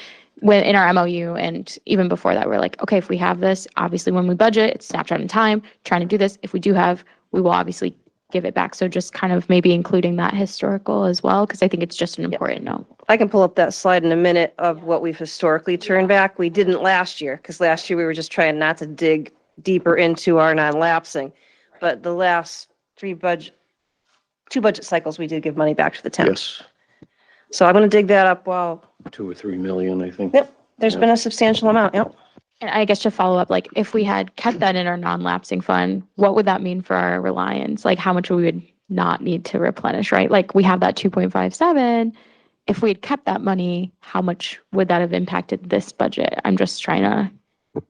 when in our MOU and even before that, we're like, okay, if we have this, obviously when we budget, it's snapshot in time, trying to do this. If we do have, we will obviously give it back. So just kind of maybe including that historical as well. Cause I think it's just an important note. I can pull up that slide in a minute of what we've historically turned back. We didn't last year because last year we were just trying not to dig deeper into our non-lapsing. But the last two budget cycles, we did give money back to the town. Yes. So I'm going to dig that up while. 2 or 3 million, I think. Yep. There's been a substantial amount. Yep. And I guess to follow up, like if we had kept that in our non-lapsing fund, what would that mean for our reliance? Like how much we would not need to replenish, right? Like we have that 2.57. If we had kept that money, how much would that have impacted this budget? I'm just trying to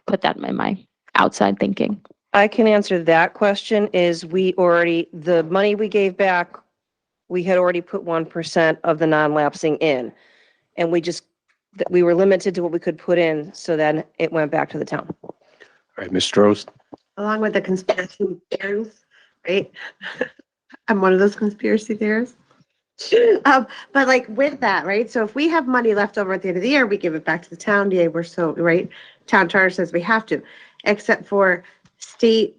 put that in my outside thinking. I can answer that question is the money we gave back, we had already put 1% of the non-lapsing in. And we were limited to what we could put in. So then it went back to the town. All right, Ms. Strohs? Along with the conspiracy theories, right? I'm one of those conspiracy theorists. But like with that, right? So if we have money left over at the end of the year, we give it back to the town. Yeah, we're so, right? Town charter says we have to, except for state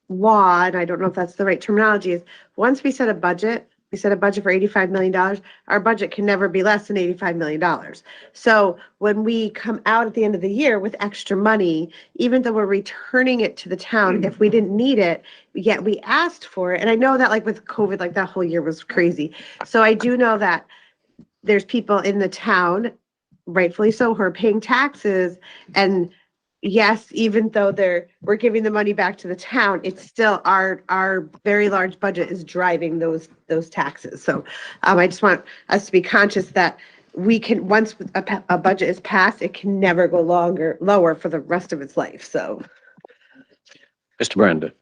law, and I don't know if that's the right terminology, is once we set a budget we set a budget for $85 million. Our budget can never be less than $85 million. So when we come out at the end of the year with extra money, even though we're returning it to the town, if we didn't need it, yet we asked for it. And I know that like with COVID, like that whole year was crazy. So I do know that there's people in the town, rightfully so, who are paying taxes. And yes, even though we're giving the money back to the town, it's still our very large budget is driving those taxes. So I just want us to be conscious that we can, once a budget is passed, it can never go lower for the rest of its life. So. Mr. Brandon.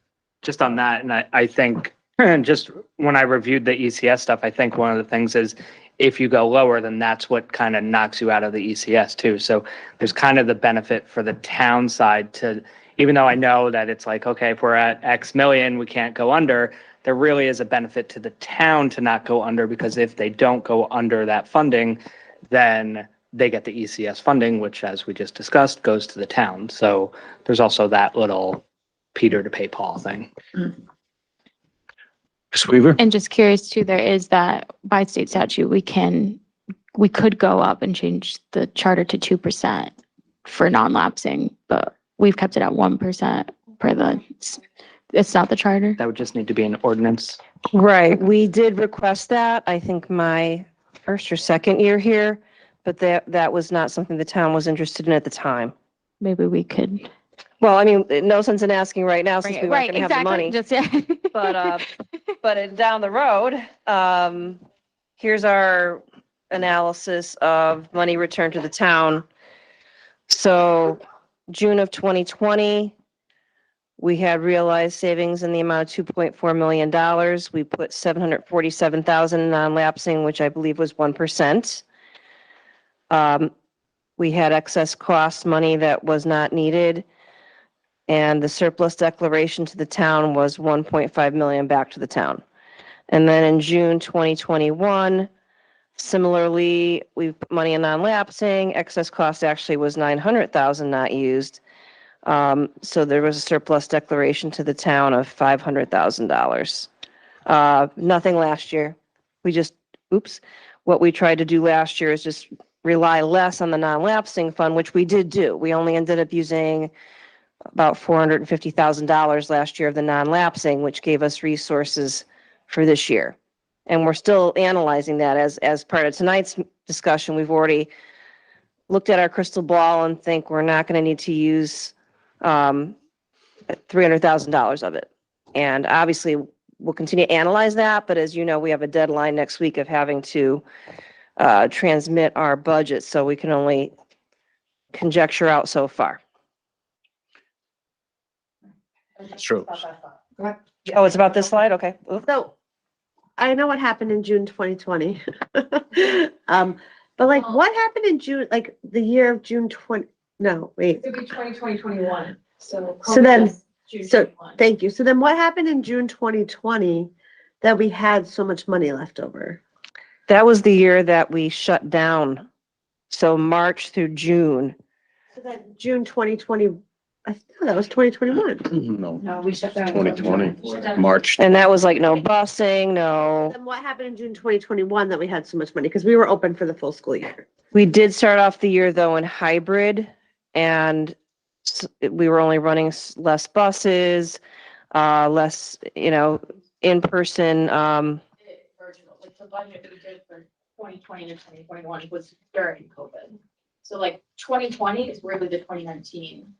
Just on that, and I think just when I reviewed the ECS stuff, I think one of the things is if you go lower, then that's what kind of knocks you out of the ECS too. So there's kind of the benefit for the town side to, even though I know that it's like, okay, if we're at X million, we can't go under, there really is a benefit to the town to not go under, because if they don't go under that funding, then they get the ECS funding, which as we just discussed, goes to the town. So there's also that little Peter to pay Paul thing. Ms. Weaver? And just curious too, there is that by state statute, we could go up and change the charter to 2% for non-lapsing, but we've kept it at 1% it's not the charter. That would just need to be an ordinance. Right, we did request that, I think my first or second year here, but that was not something the town was interested in at the time. Maybe we could. Well, I mean, no sense in asking right now since we weren't Right, gonna have the money. just, yeah. But down the road, here's our analysis of money returned to the town. So June of 2020, we had realized savings in the amount of $2.4 million. We put $747,000 in non-lapsing, which I believe was 1%. We had excess cost money that was not needed. And the surplus declaration to the town was 1.5 million back to the town. And then in June 2021, similarly, we put money in non-lapsing. Excess cost actually was 900,000 not used. So there was a surplus declaration to the town of $500,000. Nothing last year. What we tried to do last year is just rely less on the non-lapsing fund, which we did do. We only ended up using about $450,000 last year of the non-lapsing, which gave us resources for this year. And we're still analyzing that as part of tonight's discussion. We've already looked at our crystal ball and think we're not going to need to use $300,000 of it. And obviously we'll continue to analyze that, but as you know, we have a deadline next week of having to transmit our budget, so we can only conjecture out so far. True. Oh, it's about this slide? Okay. So I know what happened in June 2020. But like what happened in June, like the year of June 20, no, wait. It would be 2021. So then, June so 21. thank you. So then what happened in June 2020 that we had so much money left over? That was the year that we shut down. So March through June. So then June 2020, I thought that was 2021. No, No, we shut down. 2020, March. And that was like no busing, no. Then what happened in June 2021 that we had so much money? Because we were open for the full school year. We did start off the year though in hybrid, and we were only running less buses, less, in person. Like the budget that we did for 2020 to 2021 was during COVID. So like 2020 is really the 2019.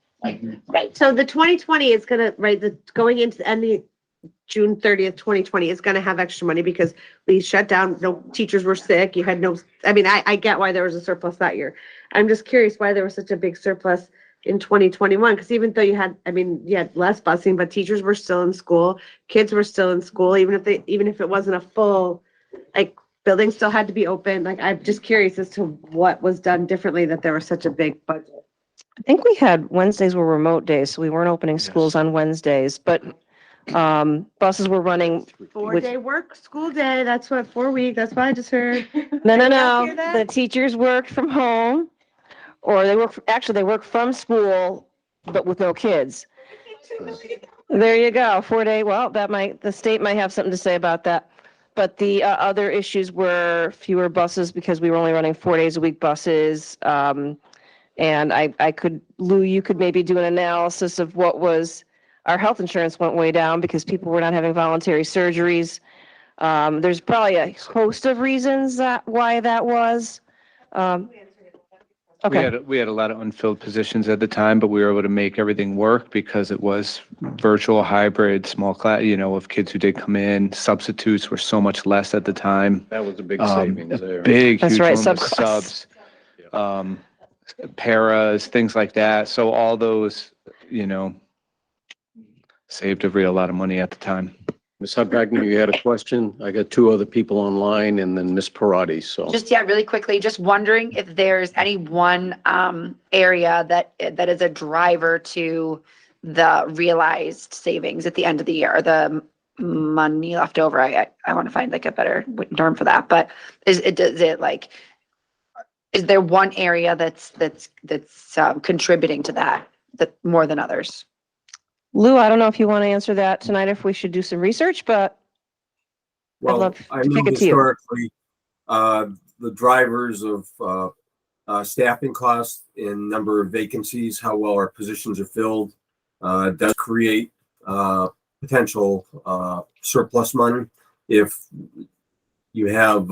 Right. So the 2020 is gonna, going into the end of June 30th, 2020 is gonna have extra money because we shut down, no teachers were sick, you had no, I get why there was a surplus that year. I'm just curious why there was such a big surplus in 2021, because even though you had less busing, but teachers were still in school, kids were still in school, even if it wasn't a full, buildings still had to be open. I'm just curious as to what was done differently that there was such a big budget. I think we had Wednesdays were remote days, so we weren't opening schools on Wednesdays, but buses were running. 4-day work school day. That's what 4 week. That's what I just heard. No. The teachers worked from home, or they work from school, but with no kids. There you go. 4-day. Well, the state might have something to say about that. but the other issues were fewer buses because we were only running 4 days a week buses. And I could, Lou, you could maybe do an analysis of what was, our health insurance went way down because people were not having voluntary surgeries. There's probably a host of reasons why that was. Okay. We had a lot of unfilled positions at the time, but we were able to make everything work because it was virtual, hybrid, small class, of kids who did come in. Substitutes were so much less at the time. That was a big savings there. Big, That's huge right, one with subclass. subs, paras, things like that. So all those, saved a real lot of money at the time. Ms. Hubback, you had a question? I got two other people online and then Ms. Parati, so. Just, yeah, really quickly, just wondering if there's any one area that is a driver to the realized savings at the end of the year, the money left over. I want to find like a better term for that, but is there one area that's contributing to that more than others? Lou, I don't know if you want to answer that tonight, if we should do some research, but Well, love I to know kick it to you. historically, the drivers of staffing costs and number of vacancies, how well our positions are filled, does create potential surplus money. If you have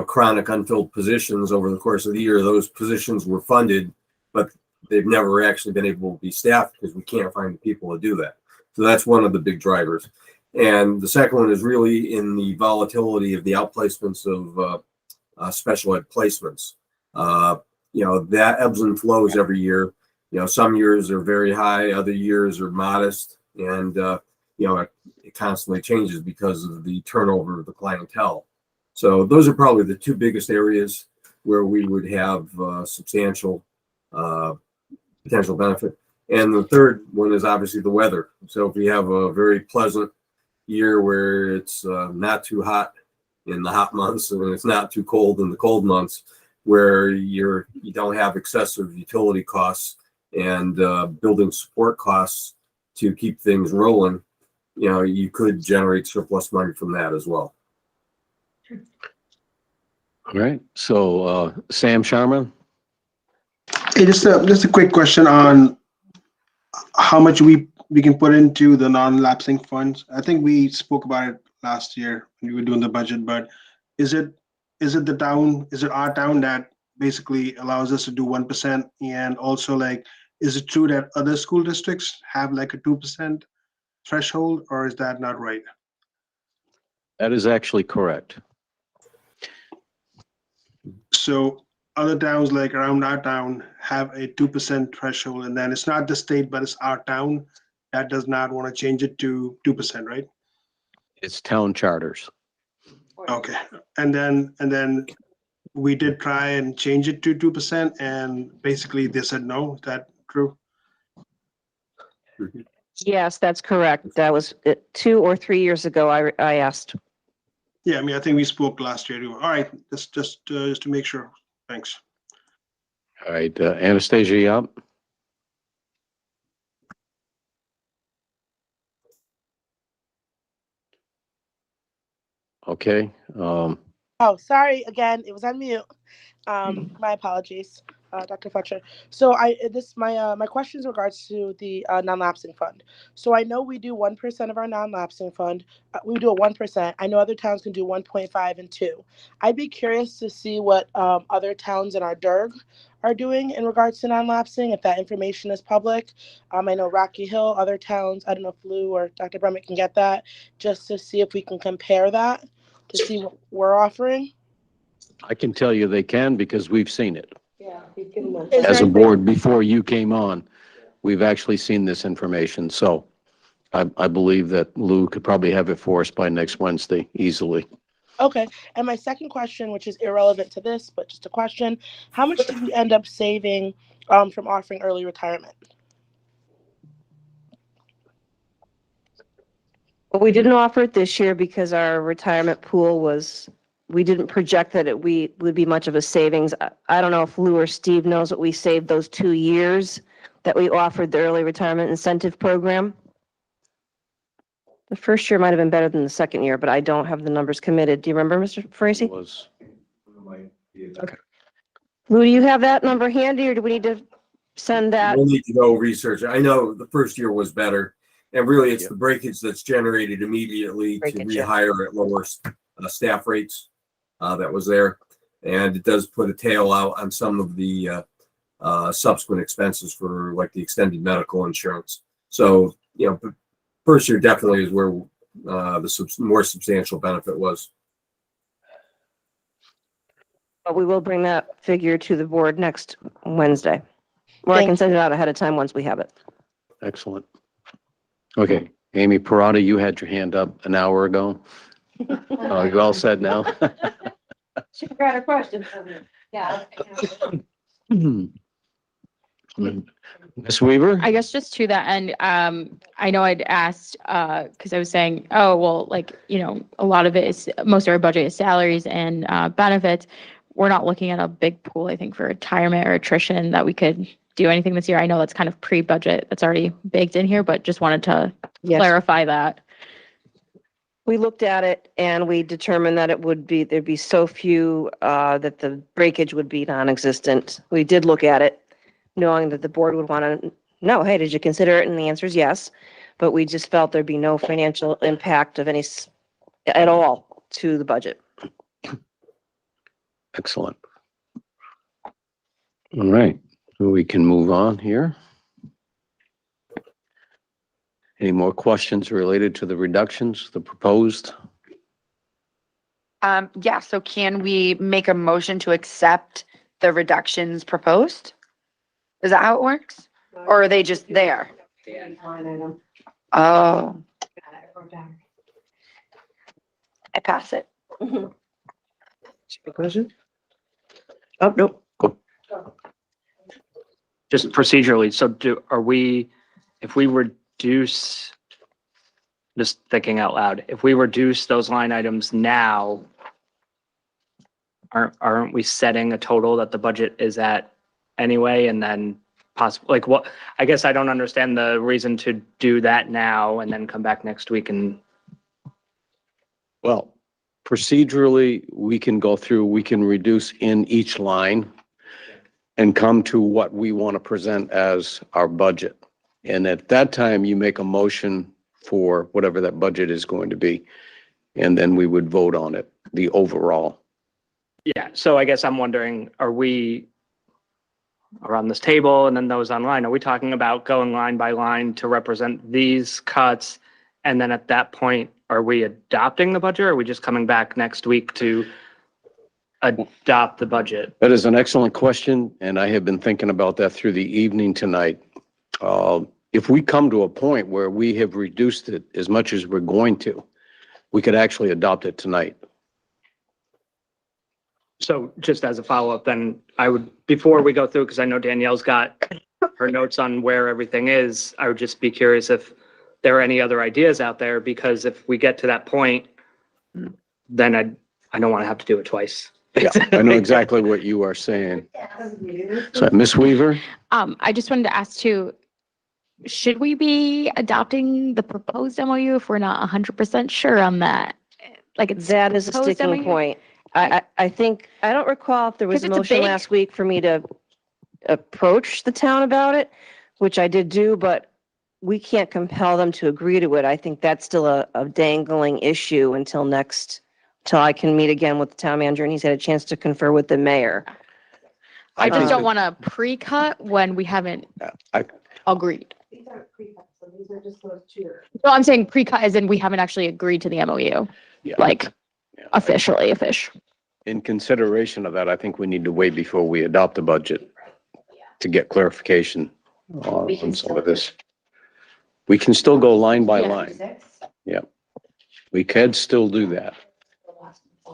chronic unfilled positions over the course of the year, those positions were funded, but they've never actually been able to be staffed because we can't find the people to do that. So that's one of the big drivers. And the second one is really in the volatility of the outplacements of special ed placements. That ebbs and flows every year. Some years are very high, other years are modest, and it constantly changes because of the turnover of the clientele. So those are probably the two biggest areas where we would have substantial potential benefit. And the third one is obviously the weather. So if we have a very pleasant year where it's not too hot in the hot months and it's not too cold in the cold months, where you don't have excessive utility costs and building support costs to keep things rolling, you could generate surplus money from that as well. All right, so Sam Sharma. Hey, just a quick question on how much we can put into the non-lapsing funds. I think we spoke about it last year when we were doing the budget, but is it our town that basically allows us to do 1%? And also, is it true that other school districts have like a 2% threshold, or is that not right? That is actually correct. So other towns like around our town have a 2% threshold, and then it's not the state, but it's our town that does not want to change it to 2%, right? It's town charters. Okay, and then we did try and change it to 2%, and basically they said no. Is that true? Yes, that's correct. That was 2 or 3 years ago. I asked. Yeah, I mean, I think we spoke last year too. All right, just to make sure. Thanks. All right, Anastasia, you up? Okay. Oh, sorry again. It was on mute. My apologies, Dr. Fletcher. So my question is in regards to the non-lapsing fund. So I know we do 1% of our non-lapsing fund. We do a 1%. I know other towns can do 1.5 and 2. I'd be curious to see what other towns in our DERG are doing in regards to non-lapsing, if that information is public. I know Rocky Hill, other towns, I don't know if Lou or Dr. Brummitt can get that, just to see if we can compare that to see what we're offering. I can tell you they can because we've seen it. Yeah. As a board, before you came on, we've actually seen this information. So I believe that Lou could probably have it for us by next Wednesday easily. Okay. And my second question, which is irrelevant to this, but just a question, how much did we end up saving from offering early retirement? Well, we didn't offer it this year because our retirement pool we didn't project that it would be much of a savings. I don't know if Lou or Steve knows what we saved those 2 years that we offered the early retirement incentive program. The first year might have been better than the second year, but I don't have the numbers committed. Do you remember, Mr. Faraci? Was, Lou, do you have that number handy, or do we need to send that? We'll need to go research. I know the first year was better. And really, it's Yep. the breakage that's generated immediately to Breakage, yeah. rehire at lower staff rates that was there. And it does put a tail out on some of the subsequent expenses for like the extended medical insurance. So, first year definitely is where the more substantial benefit was. But we will bring that figure to the board next Wednesday. Or I Thank can send it out ahead of time once we have it. excellent. Okay, Amy Parada, you had your hand up an hour ago. Oh, you all said now? She forgot her question. Yeah. Ms. Weaver? I guess just to that end, I know I'd asked, because I was saying, oh, well, like, a lot of it is, most of our budget is salaries and benefits. We're not looking at a big pool, I think, for retirement or attrition that we could do anything this year. I know that's kind of pre-budget, that's already baked in here, but just wanted to Yes. clarify that. We looked at it and we determined that there'd be so few that the breakage would be non-existent. We did look at it, knowing that the board would want to know, hey, did you consider it? And the answer is yes. But we just felt there'd be no financial impact of any at all to the budget. Excellent. All right, we can move on here. Any more questions related to the reductions, the proposed? Yeah, so can we make a motion to accept the reductions proposed? Is that how it works? Or are they just there? Oh, I pass it. Question? Oh, nope. Just procedurally, so if we reduce, just thinking out loud, if we reduce those line items now, aren't we setting a total that the budget is at anyway, and then possibly, like, what, I guess I don't understand the reason to do that now and then come back next week and. Well, procedurally, we can go through, we can reduce in each line and come to what we want to present as our budget. And at that time, you make a motion for whatever that budget is going to be. And then we would vote on it, the overall. Yeah, so I guess I'm wondering, are we around this table and then those online, are we talking about going line by line to represent these cuts? And then at that point, are we adopting the budget, or are we just coming back next week to adopt the budget? That is an excellent question, and I have been thinking about that through the evening tonight. If we come to a point where we have reduced it as much as we're going to, we could actually adopt it tonight. So just as a follow-up, then I would, before we go through, because I know Danielle's got her notes on where everything is, I would just be curious if there are any other ideas out there, because if we get to that point, then I don't want to have to do it twice. Yeah, I know exactly what you are saying. So, Ms. Weaver? I just wanted to ask too, should we be adopting the proposed MOU if we're not 100% sure on that? Like it's That is a proposed sticking MOU? point. I think, I don't recall if there was 'Cause a it's a motion big- last week for me to approach the town about it, which I did do, but we can't compel them to agree to it. I think that's still a dangling issue until I can meet again with the town manager and he's had a chance to confer with the mayor. I just think don't that- want to pre-cut when we haven't I- agreed. These aren't pre-cuts, so these are just those two. No, I'm saying pre-cut as in we haven't actually agreed to the MOU, Yeah. like Yeah. officially. In consideration of that, I think we need to wait before we adopt the budget to get clarification on some of this. We can still go line by Yeah. line. Yeah. We could still do that.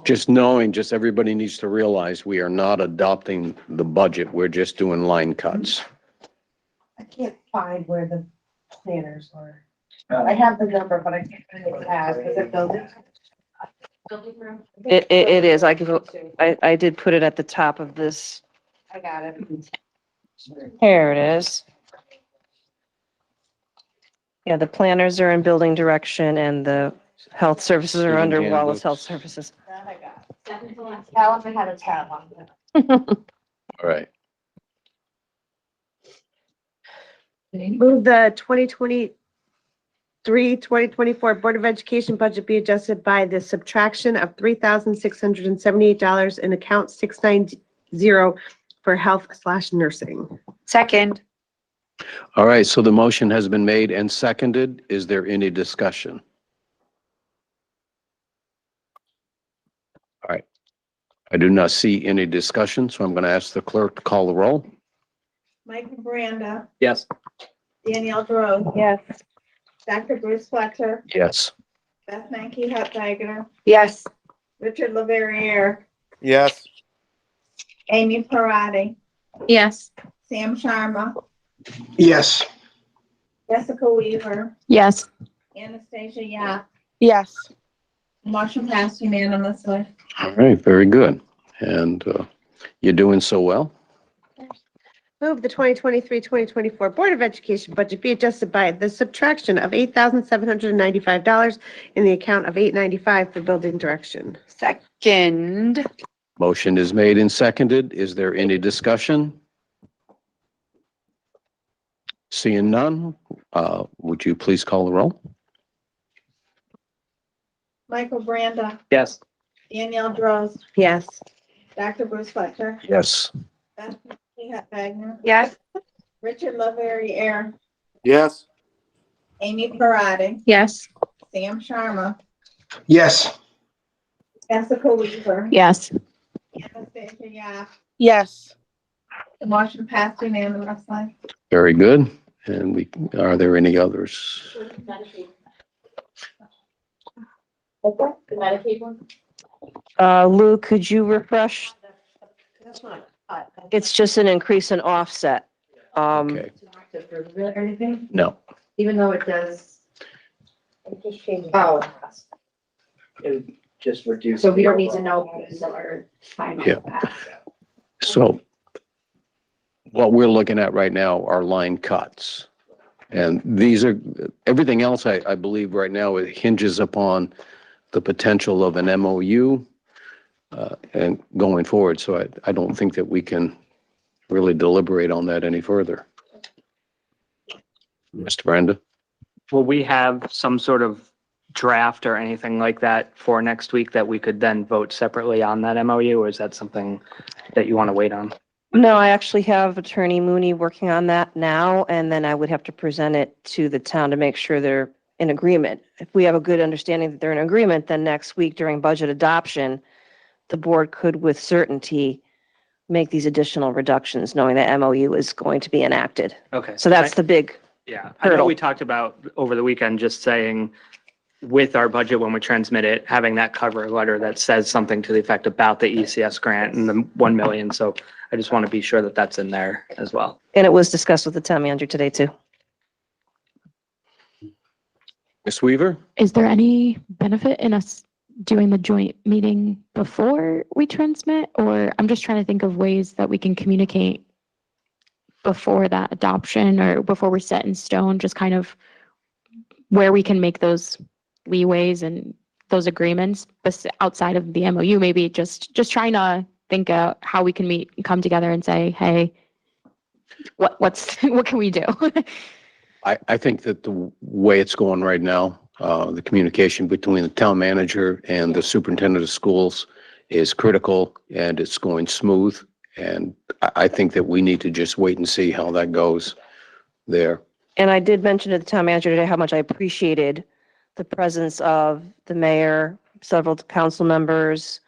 Just everybody needs to realize we are not adopting the budget. We're just doing line cuts. I can't find where the planners were. I have the number, but I can't find it as, is it building? It is, I did put it at the top of this. I got it. Here it is. Yeah, the planners are in building direction and the health services are under Student Wallace Health handbooks. Services. That I got. Second to last. That one I had a tab on it. All right. Move the 2024 Board of Education budget be adjusted by the subtraction of $3,678 in account 690 for health/nursing. Second. All right, so the motion has been made and seconded. Is there any discussion? All right. I do not see any discussion, so I'm going to ask the clerk to call the roll. Michael Miranda, Yes. Danielle Rose, Yes. Dr. Bruce Fletcher, Yes. Beth Mankey Hutziger, Yes. Richard Laveriere, Yes. Amy Parati, Yes. Sam Sharma, Yes. Jessica Weaver, Yes. Anastasia Yap. Yes. Motion passed unanimously. All right, very good. And you're doing so well. Move the 2023-2024 Board of Education budget be adjusted by the subtraction of $8,795 in the account of $895 for building direction. Second. Motion is made and seconded. Is there any discussion? Seeing none, would you please call the roll? Michael Miranda, Yes. Danielle Rose, Yes. Dr. Bruce Fletcher, Yes. Beth Mankey Hutziger, Yes. Richard Laveriere, Yes. Amy Parati, Yes. Sam Sharma, Yes. Jessica Weaver, Yes. Anastasia Yap. Yes. The motion passed unanimously. Very good. And are there any others? The Medicaid one? Lou, could you refresh? It's just an increase in offset. Okay, Or anything, no. even though it does. It just changes. Oh. It would just reduce. So we the don't need to overall. know our final. Yeah. So what we're looking at right now are line cuts. And these are, everything else I believe right now, it hinges upon the potential of an MOU and going forward. So I don't think that we can really deliberate on that any further. Mr. Branda? Will we have some sort of draft or anything like that for next week that we could then vote separately on that MOU, or is that something that you want to wait on? No, I actually have Attorney Mooney working on that now, and then I would have to present it to the town to make sure they're in agreement. If we have a good understanding that they're in agreement, then next week during budget adoption, the board could with certainty make these additional reductions, knowing that MOU is going to be enacted. Okay. So that's the big, Yeah, I know hurdle. we talked about over the weekend, just saying with our budget, when we transmit it, having that cover letter that says something to the effect about the ECS grant and the 1 million. So I just want to be sure that that's in there as well. and it was discussed with the town manager today too. Ms. Weaver? Is there any benefit in us doing the joint meeting before we transmit? Or I'm just trying to think of ways that we can communicate before that adoption or before we're set in stone, just kind of where we can make those leeways and those agreements outside of the MOU, maybe just trying to think how we can meet, come together and say, hey, what can we do? I think that the way it's going right now, the communication between the town manager and the superintendent of schools is critical and it's going smooth. And I think that we need to just wait and see how that goes there. And I did mention to the town manager today how much I appreciated the presence of the mayor, several council members,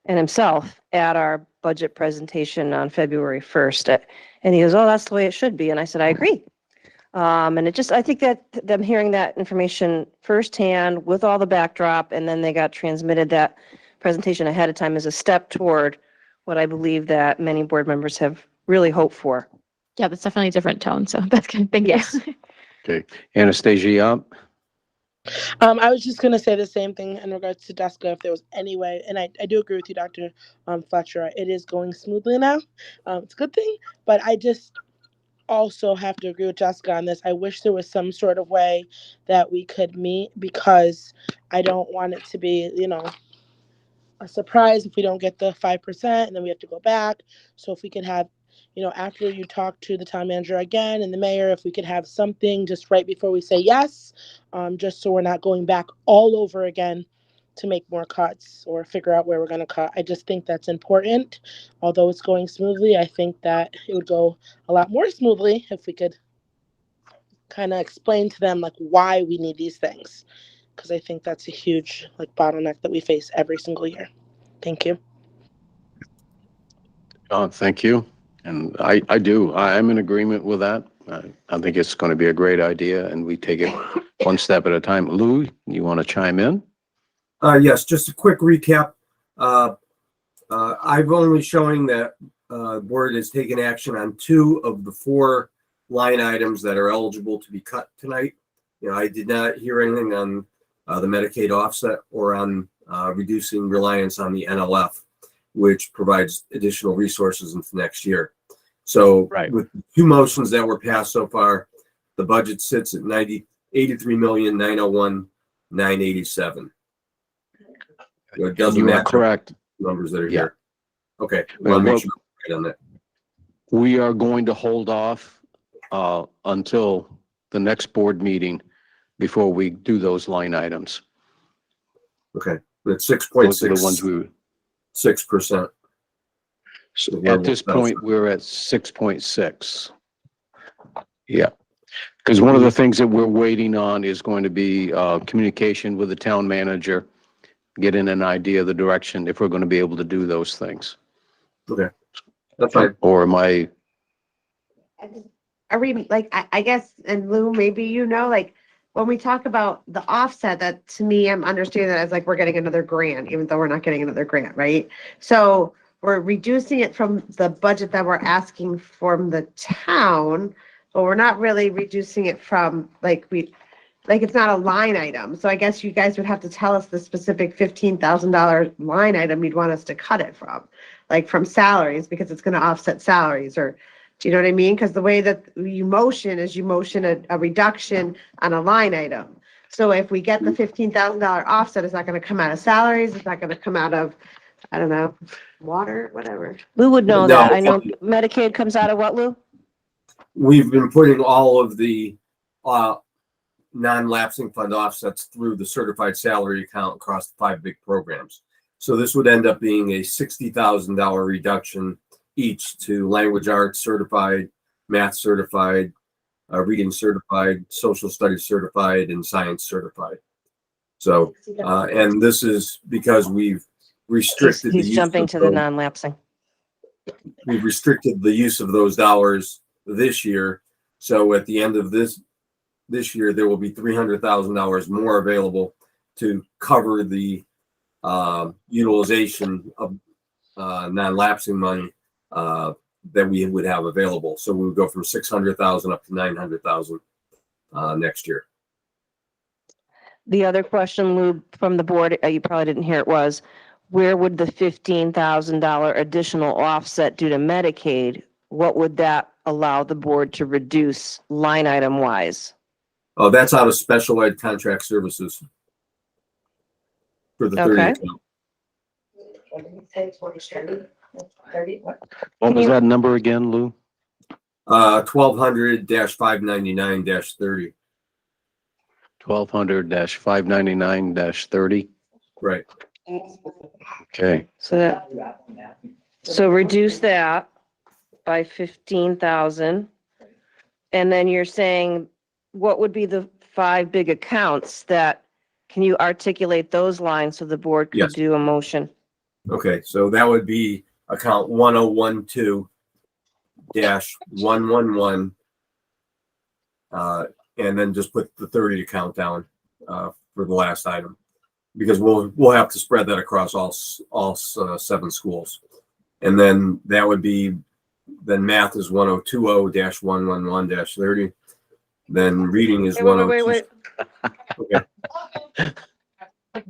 and himself at our budget presentation on February 1st. And he goes, oh, that's the way it should be. And I said, I agree. And it just, I think that them hearing that information firsthand with all the backdrop, and then they got transmitted that presentation ahead of time is a step toward what I believe that many board members have really hoped for. Yeah, that's definitely a different tone. So that's good. Thank you. Yes. Okay. Anastasia Yap? I was just going to say the same thing in regards to Jessica, if there was any way, and I do agree with you, Dr. Fletcher, it is going smoothly now. It's a good thing, but also have to agree with Jessica on this. I wish there was some sort of way that we could meet, because I don't want it to be, a surprise if we don't get the 5% and then we have to go back. So if we could have, after you talk to the town manager again and the mayor, if we could have something just right before we say yes, just so we're not going back all over again to make more cuts or figure out where we're going to cut. I just think that's important. Although it's going smoothly, I think that it would go a lot more smoothly if we could kind of explain to them like why we need these things, because I think that's a huge bottleneck that we face every single year. Thank you. Thank you. And I do. I'm in agreement with that. I think it's going to be a great idea, and we take it one step at a time. Lou, you want to chime in? Yes, just a quick recap. I've only showing that board has taken action on 2 of the 4 line items that are eligible to be cut tonight. I did not hear anything on the Medicaid offset or on reducing reliance on the NLF, which provides additional resources into next year. So with 2 motions that were passed so far, the budget sits at $83,901,987. It doesn't You are matter correct. numbers that are Yeah. here. Okay, Well, want to make sure we're right on that. We are going to hold off until the next board meeting before we do those line items. Okay, it's Those are the ones we. 6%. So at this point, we're at 6.6. Yeah, because one of the things that we're waiting on is going to be communication with the town manager, getting an idea of the direction if we're going to be able to do those things. Okay, that's fine. Or am I? Are we, I guess, and Lou, maybe when we talk about the offset, that to me, I'm understanding that as we're getting another grant, even though we're not getting another grant, right? So we're reducing it from the budget that we're asking from the town, but we're not really reducing it from it's not a line item. So I guess you guys would have to tell us the specific $15,000 line item you'd want us to cut it from, from salaries, because it's going to offset salaries, or do you know what I mean? Because the way that you motion is you motion a reduction on a line item. So if we get the $15,000 offset, it's not going to come out of salaries. It's not going to come out of, I don't know, water, whatever. Lou would know No. that. I know Medicaid comes out of what, Lou? We've been putting all of the non-lapsing fund offsets through the certified salary account across the 5 big programs. So this would end up being a $60,000 reduction each to language arts certified, math certified, reading certified, social studies certified, and science certified. So, and this is because we've restricted He's jumping to the non-lapsing. We've restricted the use of those dollars this year. So at the end of this year, there will be $300,000 more available to cover the utilization of non-lapsing money that we would have available. So we would go from 600,000 up to 900,000 next year. The other question, Lou, from the board, you probably didn't hear it, was where would the $15,000 additional offset due to Medicaid, what would that allow the board to reduce line item wise? Oh, that's out of special ed contract services for the 30 account. What was that number again, Lou? 1200-599-30. 1200-599-30. Right. Okay. So reduce that by 15,000. And then you're saying, what would be the 5 big accounts that, can you articulate those lines so the board could Yes. do a motion? Okay, so that would be account 1012-111, and then just put the 30 account down for the last item, because we'll have to spread that across all 7 schools, and then that would be, then math is 1020-111-30, then reading is 102. Wait. Okay.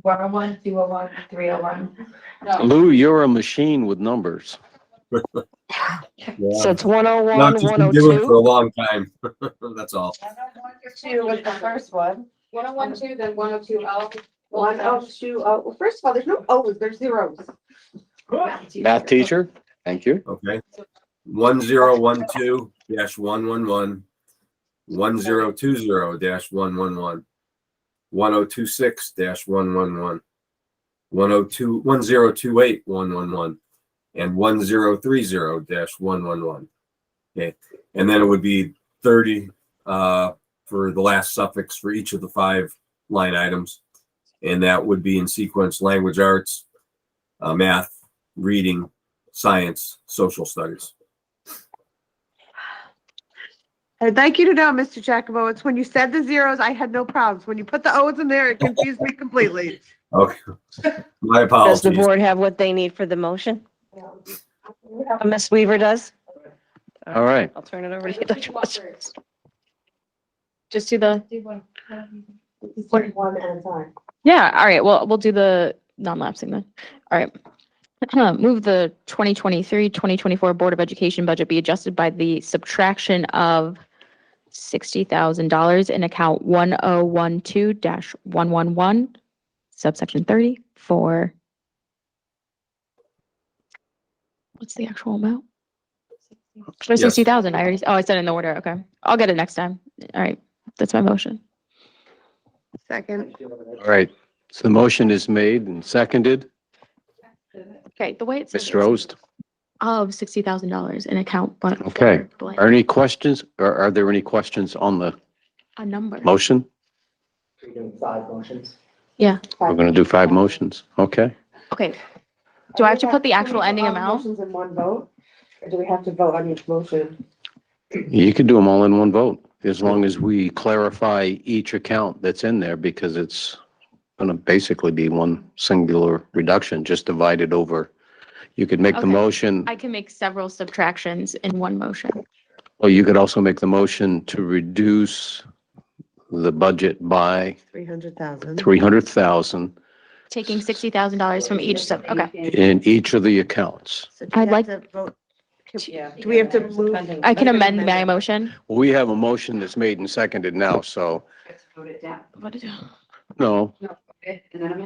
101, 201, 301. Lou, you're a machine with numbers. Yeah, So it's Not 101, just been doing it for a 102. long time. That's all. 2 was the first one. 1012, then 102L. 102, well, first of all, there's no O's, there's zeros. Math teacher, thank you. Okay. 1012-111, 1020-111, 1026-111, 1028-111, and 1030-111. Okay, and then it would be 30 for the last suffix for each of the 5 line items. And that would be in sequence: language arts, math, reading, science, social studies. I'd like you to know, Mr. Giacomo, it's when you said the zeros, I had no problems. When you put the O's in there, it confused me completely. Okay, my Does apologies. the board have what they need for the motion? Ms. Weaver does? All right. I'll turn it over to you, Dr. Fletcher. Just do the, One at a time. yeah, all right, well, we'll do the non-lapsing then. All right. Move the 2023-2024 Board of Education budget be adjusted by the subtraction of $60,000 in account 1012-111, subsection 30 for, what's the actual amount? For Yes. 60,000, I said it in the order, okay. I'll get it next time. All right, that's my motion. Second. All right. So the motion is made and seconded. Okay, the way it says Mr. Ost. of $60,000 in account, but. Okay. for blank, Are any questions or are there any questions on the a number. motion? We're doing 5 motions. Yeah, We're going to do 5 motions. Okay. okay. Do I have to put the actual ending amount? Motions in one vote, or do we have to vote on each motion? You could do them all in one vote as long as we clarify each account that's in there, because it's going to basically be one singular reduction, just divided over. You could make the Okay. motion, I can make several subtractions in one motion. or you could also make the motion to reduce the budget by 300,000. 300,000 Taking $60,000 from each sub, okay. in each of the accounts. So do we I'd have like- to vote? Do we have to move? I can amend my motion. We have a motion that's made and seconded now, so, What is it? no,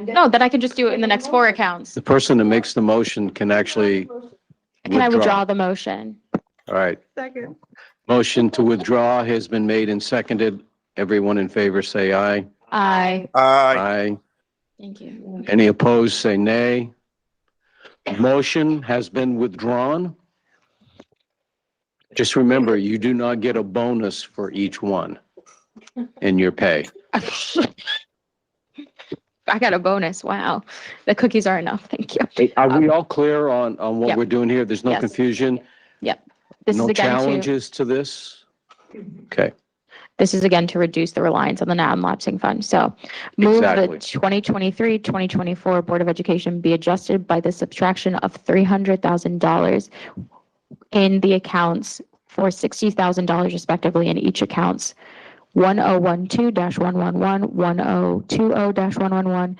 No, then I can just do it in the next 4 accounts. the person that makes the motion can actually Can I withdraw withdraw. the motion? All right. Second. Motion to withdraw has been made and seconded. Everyone in favor, say aye. Aye. Aye. Thank you. Any opposed, say nay. Motion has been withdrawn. Just remember, you do not get a bonus for each one in your pay. I got a bonus. Wow. The cookies are enough. Thank you. Are we all clear on what Yep. we're doing here? There's no Yes. confusion? This is No again to, challenges to this? Okay, this is again to reduce the reliance on the non-lapsing fund. So move the Exactly. 2023-2024 Board of Education be adjusted by the subtraction of $300,000 in the accounts for $60,000 respectively in each accounts. 1012-111, 1020-111,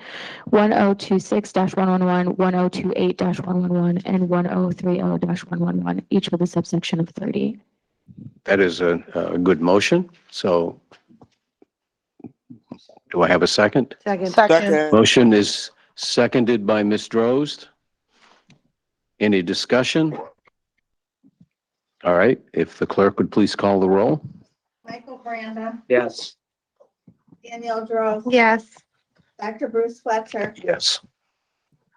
1026-111, 1028-111, and 1030-111, each with a subsection of 30. that is a good motion. So do I have a second? Second. Motion is seconded by Ms. Drozd. Any discussion? All right, if the clerk would please call the roll. Michael Branda, Yes. Danielle Droz, Yes. Dr. Bruce Fletcher, Yes.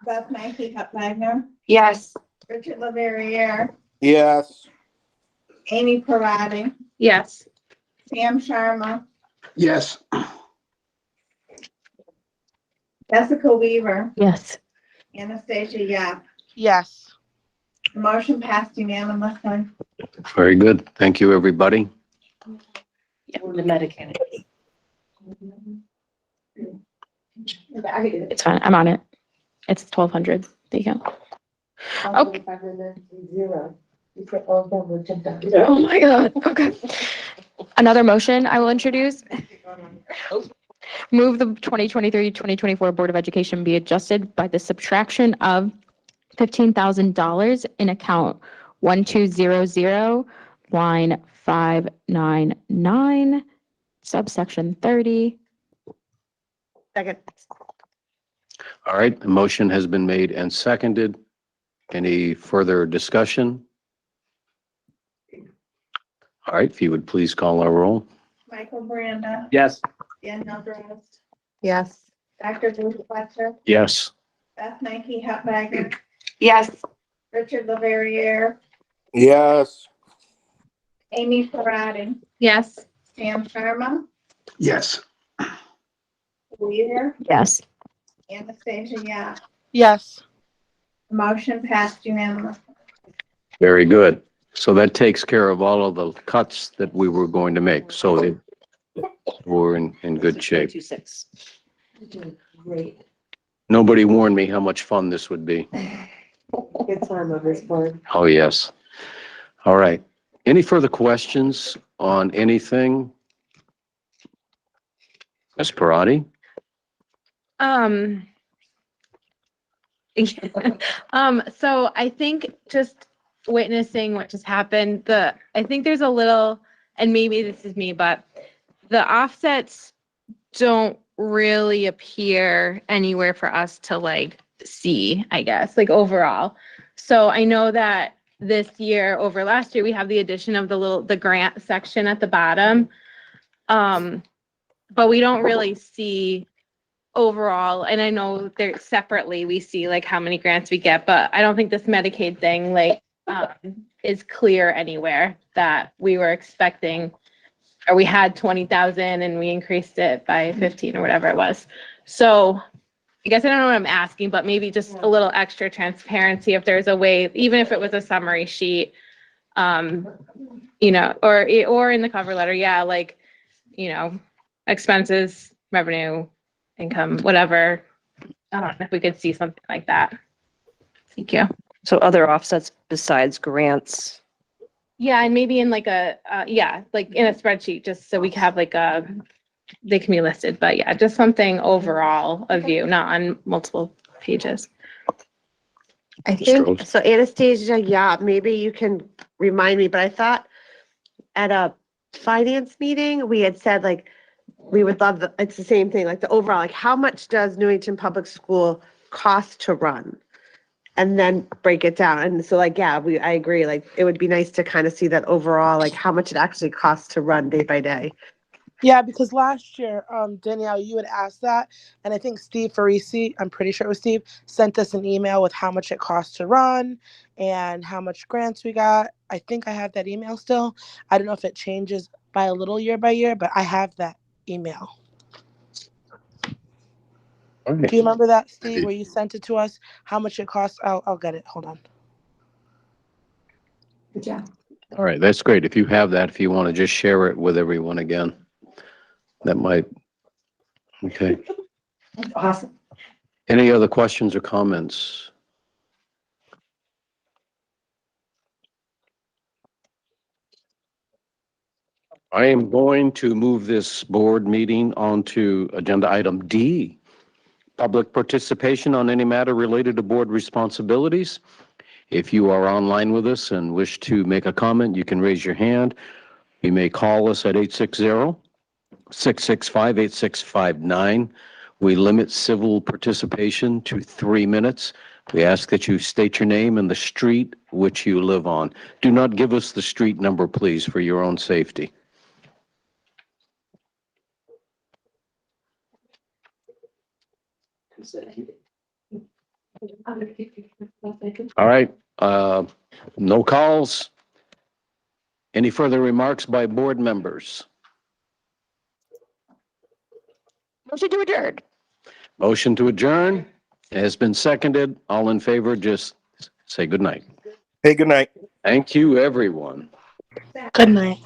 Beth Mackey Wagner, Yes. Richard Laveriere, Yes. Amy Parati, Yes. Sam Sharma, Yes. Jessica Weaver, Yes. Anastasia Yap. Yes. Motion passed unanimously. Very good. Thank you, everybody. The Medicaid. It's fine. I'm on it. It's 1,200. There you go. Okay. Oh my God. Okay. Another motion I will introduce. Move the 2023-2024 Board of Education be adjusted by the subtraction of $15,000 in account 1200, line 599, subsection 30. Second. All right, the motion has been made and seconded. Any further discussion? All right, if you would please call our roll. Michael Miranda, Yes. Danielle Gross, Yes. Dr. Bruce Fletcher, Yes. Beth Nike Hupbager, Yes. Richard Laveriere, Yes. Amy Faradi, Yes. Sam Sharma, Yes. Weaver, Yes. Anastasia Yap. Yes. Motion passed unanimously. Very good. So that takes care of all of the cuts that we were going to make. So we're in good shape. 26. Great. Nobody warned me how much fun this would be. Good time on this board. Oh, yes. All right. Any further questions on anything? Ms. Parati? So I think just witnessing what just happened, I think there's a little, and maybe this is me, but the offsets don't really appear anywhere for us to like see, I guess, like overall. So I know that this year over last year, we have the addition of the grant section at the bottom. But we don't really see overall, and I know they're separately, we see like how many grants we get, but I don't think this Medicaid thing like is clear anywhere that we were expecting, or we had 20,000 and we increased it by 15 or whatever it was. So I guess I don't know what I'm asking, but maybe just a little extra transparency if there's a way, even if it was a summary sheet, you know, or in the cover letter, yeah, like, you know, expenses, revenue, income, whatever. I don't know if we could see something like that. Thank you. So other offsets besides grants. Yeah, and maybe in like like in a spreadsheet, just so we can have like they can be listed, but yeah, just something overall of view, not on multiple pages. I think, so Anastasia, yeah, maybe you can remind me, but I thought at a finance meeting, we had said like, we would love it's the same thing, like the overall, like how much does Newington Public School cost to run? And then break it down. And so like, yeah, I agree. Like, it would be nice to kind of see that overall, like how much it actually costs to run day by day. Yeah, because last year, Danielle, you had asked that, and I think Steve Farisi, I'm pretty sure it was Steve, sent us an email with how much it costs to run and how much grants we got. I think I have that email still. I don't know if it changes by a little year by year, but I have that email. Okay. Do you remember that, Steve, where you sent it to us, how much it costs? I'll get it. Hold on. Good job. All right, that's great. If you have that, if you want to just share it with everyone again, that might, okay. That's awesome. Any other questions or comments? I am going to move this board meeting onto agenda item D, public participation on any matter related to board responsibilities. If you are online with us and wish to make a comment, you can raise your hand. You may call us at 860-665-8659. We limit civil participation to 3 minutes. We ask that you state your name and the street which you live on. Do not give us the street number, please, for your own safety. All right, no calls. Any further remarks by board members? Motion to adjourn. Motion to adjourn has been seconded. All in favor, just say good night. Hey, good night. Thank you, everyone. Good night.